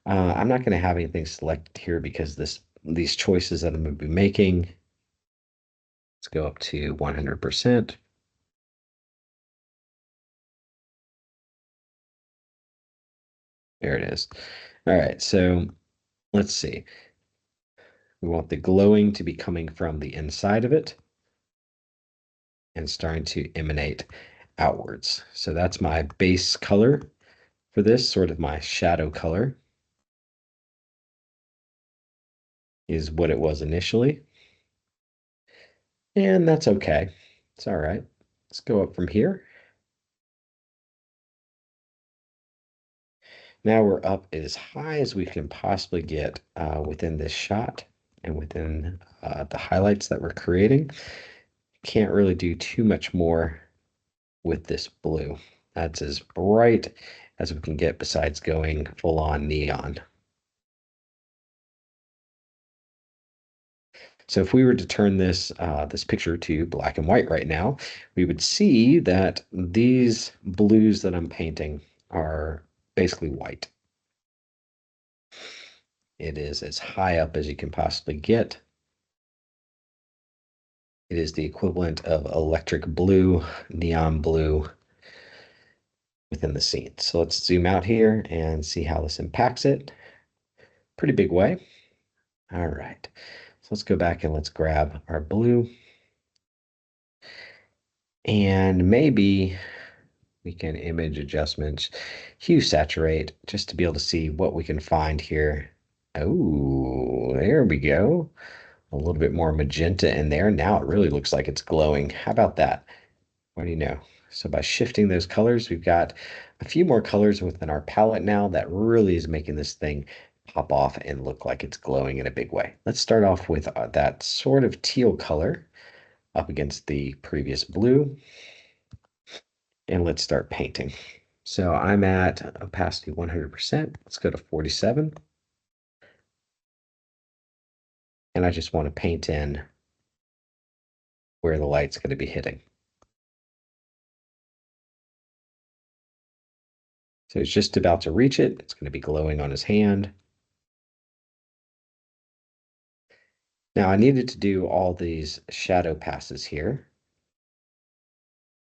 I'm not going to have anything selected here because these choices that I'm going to be making. Let's go up to 100%. There it is. All right, so let's see. We want the glowing to be coming from the inside of it and starting to emanate outwards. So that's my base color for this, sort of my shadow color is what it was initially. And that's okay. It's all right. Let's go up from here. Now we're up as high as we can possibly get within this shot and within the highlights that we're creating. Can't really do too much more with this blue. That's as bright as we can get besides going full on neon. So if we were to turn this picture to black and white right now, we would see that these blues that I'm painting are basically white. It is as high up as you can possibly get. It is the equivalent of electric blue, neon blue within the scene. So let's zoom out here and see how this impacts it. Pretty big way. All right. So let's go back and let's grab our blue. And maybe we can image adjustments, hue saturate, just to be able to see what we can find here. Oh, there we go. A little bit more magenta in there. Now it really looks like it's glowing. How about that? What do you know? So by shifting those colors, we've got a few more colors within our palette now that really is making this thing pop off and look like it's glowing in a big way. Let's start off with that sort of teal color up against the previous blue. And let's start painting. So I'm at opacity 100%. Let's go to 47. And I just want to paint in where the light's going to be hitting. So he's just about to reach it. It's going to be glowing on his hand. Now I needed to do all these shadow passes here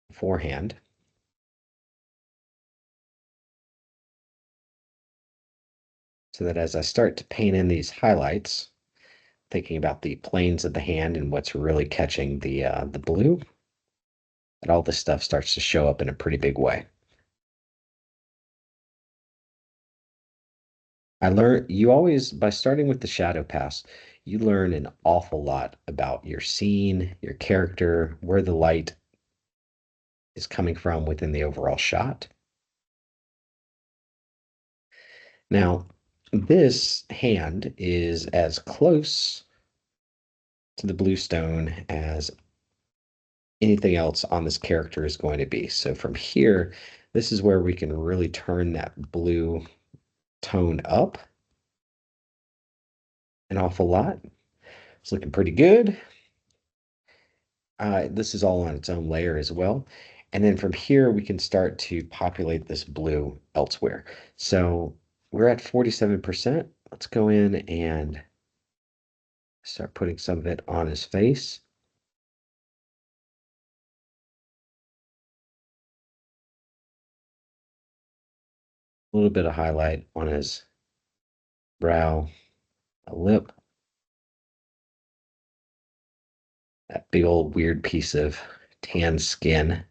beforehand. So that as I start to paint in these highlights, thinking about the planes of the hand and what's really catching the blue, that all this stuff starts to show up in a pretty big way. I learned you always, by starting with the shadow pass, you learn an awful lot about your scene, your character, where the light is coming from within the overall shot. Now, this hand is as close to the blue stone as anything else on this character is going to be. So from here, this is where we can really turn that blue tone up an awful lot. It's looking pretty good. This is all on its own layer as well. And then from here, we can start to populate this blue elsewhere. So we're at 47%. Let's go in and start putting some of it on his face. A little bit of highlight on his brow, a lip, that big old weird piece of tan skin.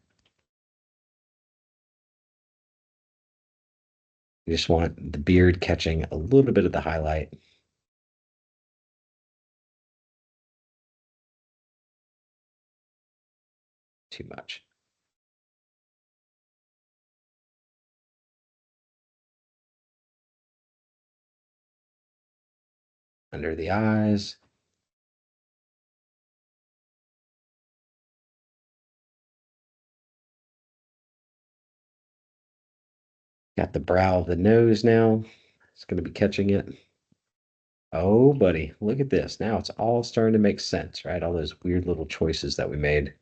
You just want the beard catching a little bit of the highlight. Too much. Under the eyes. Got the brow of the nose now. It's going to be catching it. Oh, buddy, look at this. Now it's all starting to make sense, right? All those weird little choices that we made.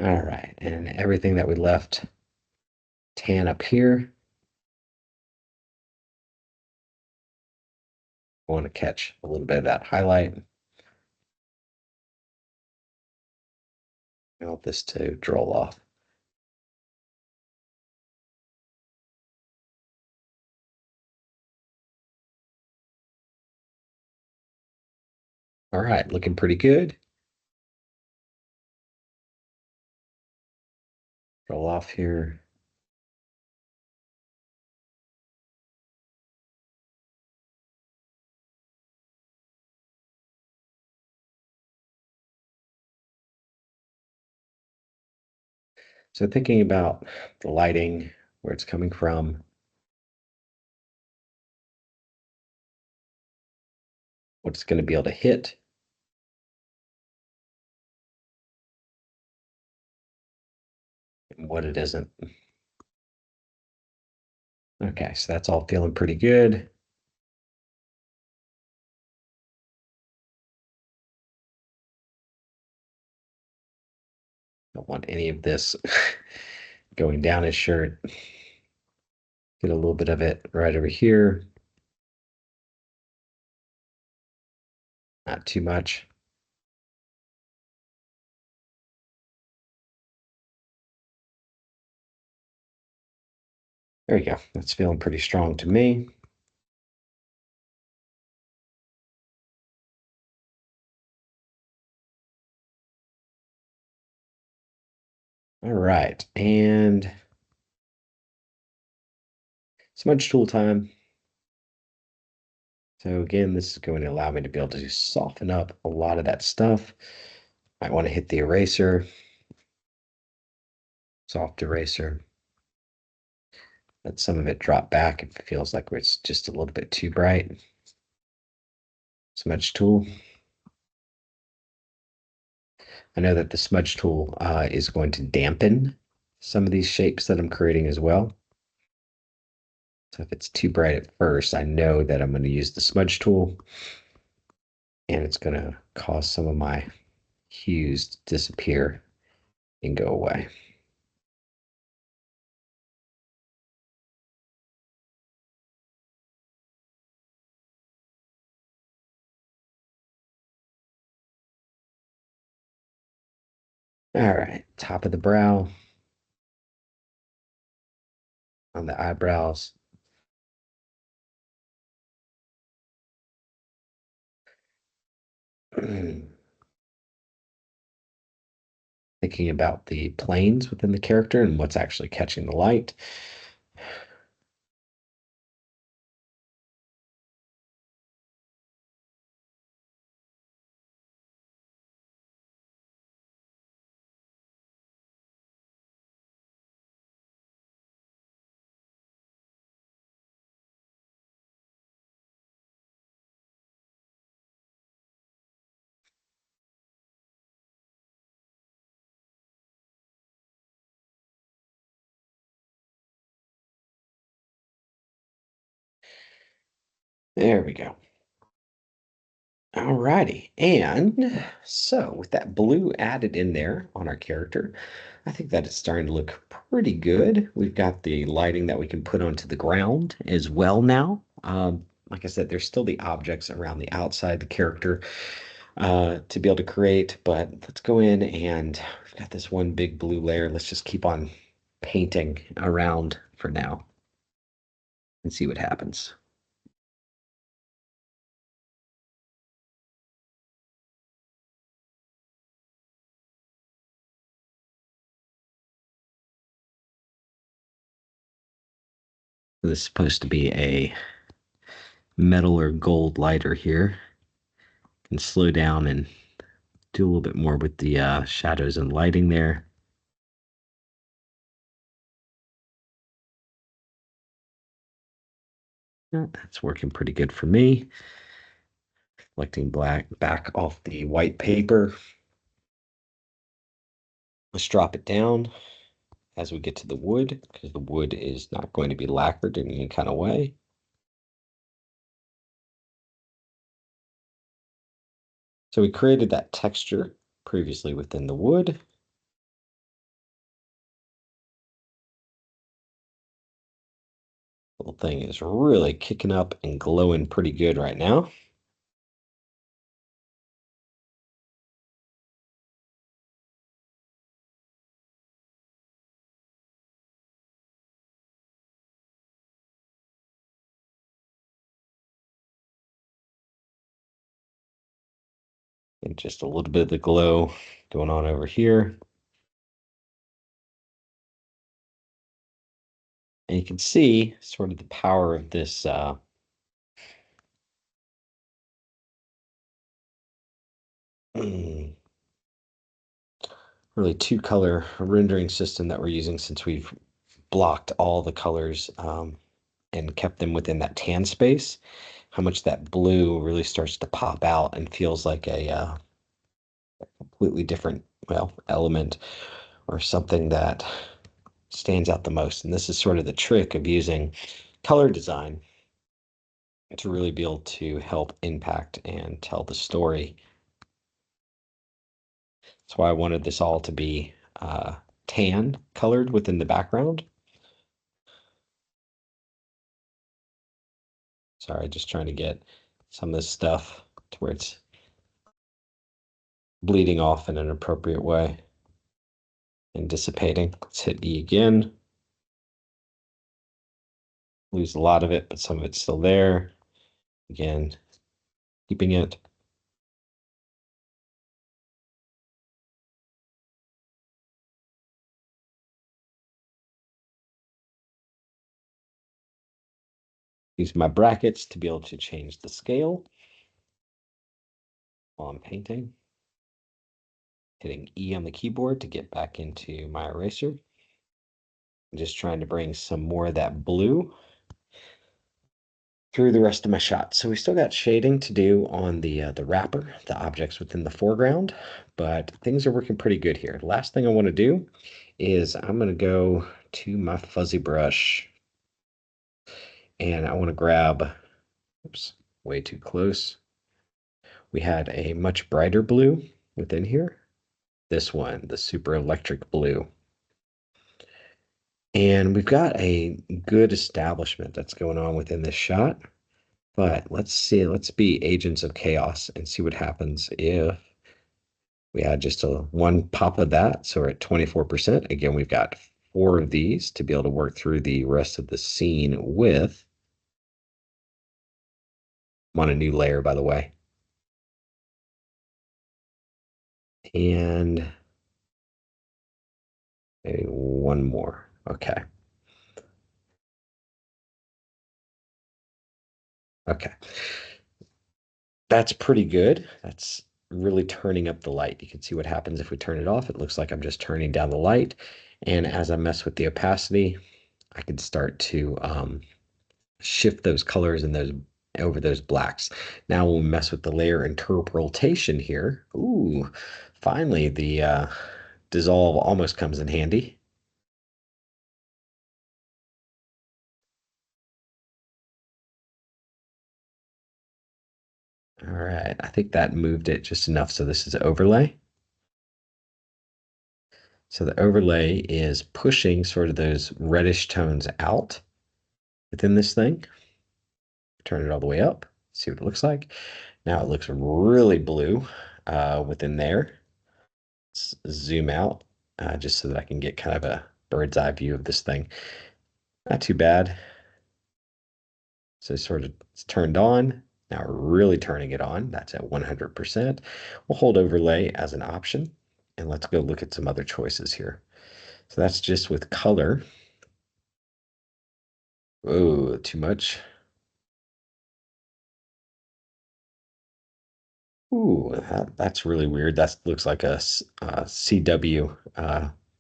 All right, and everything that we left tan up here, I want to catch a little bit of that highlight. I want this to droll off. All right, looking pretty good. Roll off here. So thinking about the lighting, where it's coming from, what it's going to be able to hit, and what it isn't. Okay, so that's all feeling pretty good. Don't want any of this going down his shirt. Get a little bit of it right over here. Not too much. There you go. That's feeling pretty strong to me. All right, and smudge tool time. So again, this is going to allow me to be able to soften up a lot of that stuff. Might want to hit the eraser, soft eraser. Let some of it drop back if it feels like it's just a little bit too bright. Smudge tool. I know that the smudge tool is going to dampen some of these shapes that I'm creating as well. So if it's too bright at first, I know that I'm going to use the smudge tool and it's going to cause some of my hues to disappear and go away. All right, top of the brow, on the eyebrows. Thinking about the planes within the character and what's actually catching the light. There we go. All righty. And so with that blue added in there on our character, I think that it's starting to look pretty good. We've got the lighting that we can put onto the ground as well now. Like I said, there's still the objects around the outside the character to be able to create, but let's go in and we've got this one big blue layer. Let's just keep on painting around for now and see what happens. This is supposed to be a metal or gold lighter here. Can slow down and do a little bit more with the shadows and lighting there. Yeah, that's working pretty good for me. Collecting black back off the white paper. Let's drop it down as we get to the wood because the wood is not going to be lacquered in any kind of way. So we created that texture previously within the wood. The whole thing is really kicking up and glowing pretty good right now. And just a little bit of the glow going on over here. And you can see sort of the power of this really two-color rendering system that we're using since we've blocked all the colors and kept them within that tan space. How much that blue really starts to pop out and feels like a completely different, well, element or something that stands out the most. And this is sort of the trick of using color design to really be able to help impact and tell the story. That's why I wanted this all to be tan colored within the background. Sorry, just trying to get some of this stuff to where it's bleeding off in an appropriate way and dissipating. Let's hit E again. Lose a lot of it, but some of it's still there. Again, keeping it. Use my brackets to be able to change the scale while I'm painting. Hitting E on the keyboard to get back into my eraser. I'm just trying to bring some more of that blue through the rest of my shot. So we still got shading to do on the wrapper, the objects within the foreground, but things are working pretty good here. Last thing I want to do is I'm going to go to my fuzzy brush and I want to grab, oops, way too close. We had a much brighter blue within here. This one, the super electric blue. And we've got a good establishment that's going on within this shot. But let's see, let's be agents of chaos and see what happens if we add just a one pop of that. So we're at 24%. Again, we've got 4 of these to be able to work through the rest of the scene with. I'm on a new layer, by the way. And maybe one more. Okay. Okay. That's pretty good. That's really turning up the light. You can see what happens if we turn it off. It looks like I'm just turning down the light. And as I mess with the opacity, I can start to shift those colors and those over those blacks. Now we'll mess with the layer interpolation here. Ooh, finally the dissolve almost comes in handy. All right, I think that moved it just enough. So this is overlay. So the overlay is pushing sort of those reddish tones out within this thing. Turn it all the way up, see what it looks like. Now it looks really blue within there. Let's zoom out just so that I can get kind of a bird's eye view of this thing. Not too bad. So sort of it's turned on. Now we're really turning it on. That's at 100%. We'll hold overlay as an option. And let's go look at some other choices here. So that's just with color. Oh, too much. Ooh, that's really weird. That looks like a CW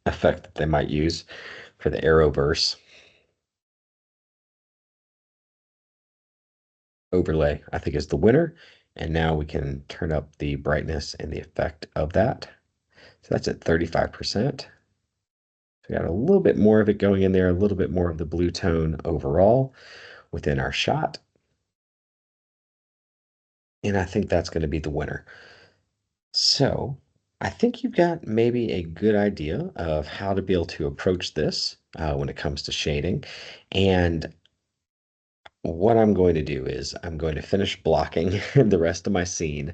effect that they might use for the Arrowverse. Overlay, I think, is the winner. And now we can turn up the brightness and the effect of that. So that's at 35%. So we got a little bit more of it going in there, a little bit more of the blue tone overall within our shot. And I think that's going to be the winner. So I think you've got maybe a good idea of how to be able to approach this when it comes to shading. And what I'm going to do is I'm going to finish blocking the rest of my scene.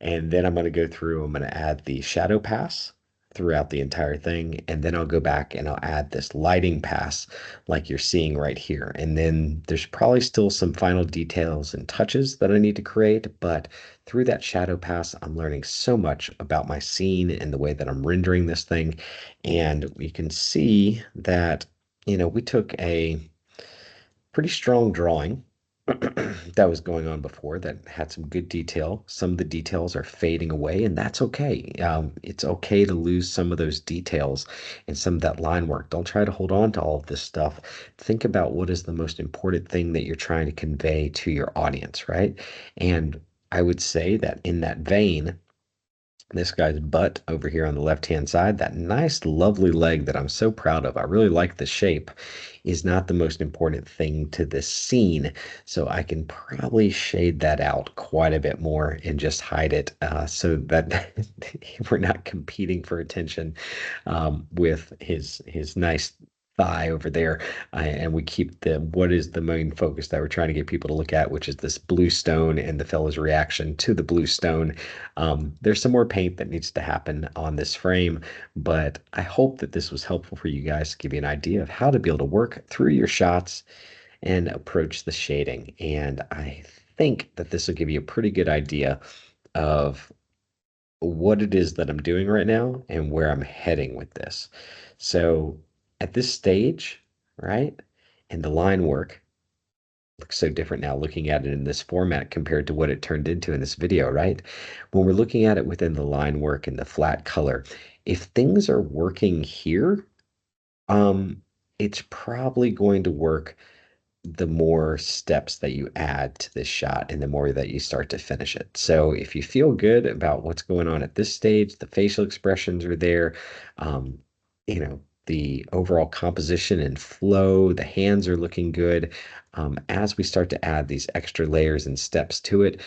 And then I'm going to go through, I'm going to add the shadow pass throughout the entire thing. And then I'll go back and I'll add this lighting pass like you're seeing right here. And then there's probably still some final details and touches that I need to create. But through that shadow pass, I'm learning so much about my scene and the way that I'm rendering this thing. And you can see that, we took a pretty strong drawing that was going on before that had some good detail. Some of the details are fading away, and that's okay. It's okay to lose some of those details and some of that line work. Don't try to hold on to all of this stuff. Think about what is the most important thing that you're trying to convey to your audience, right? And I would say that in that vein, this guy's butt over here on the left-hand side, that nice, lovely leg that I'm so proud of. I really like the shape, is not the most important thing to this scene. So I can probably shade that out quite a bit more and just hide it so that we're not competing for attention with his nice thigh over there, and we keep the what is the main focus that we're trying to get people to look at, which is this blue stone and the fella's reaction to the blue stone. There's some more paint that needs to happen on this frame, but I hope that this was helpful for you guys to give you an idea of how to be able to work through your shots and approach the shading. And I think that this will give you a pretty good idea of what it is that I'm doing right now and where I'm heading with this. So at this stage, right, and the line work looks so different now looking at it in this format compared to what it turned into in this video, right? When we're looking at it within the line work and the flat color, if things are working here, um, it's probably going to work the more steps that you add to this shot and the more that you start to finish it. So if you feel good about what's going on at this stage, the facial expressions are there, um, the overall composition and flow, the hands are looking good. As we start to add these extra layers and steps to it,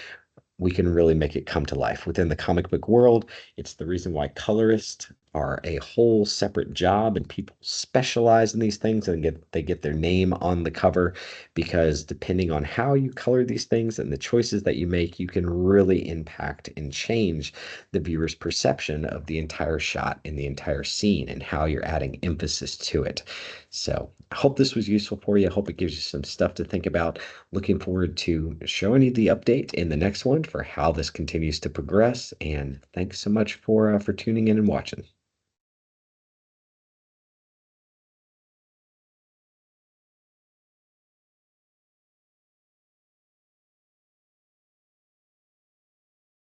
we can really make it come to life. Within the comic book world, it's the reason why colorists are a whole separate job and people specialize in these things and they get their name on the cover because depending on how you color these things and the choices that you make, you can really impact and change the viewer's perception of the entire shot and the entire scene and how you're adding emphasis to it. So I hope this was useful for you. I hope it gives you some stuff to think about. Looking forward to showing you the update in the next one for how this continues to progress. And thanks so much for tuning in and watching.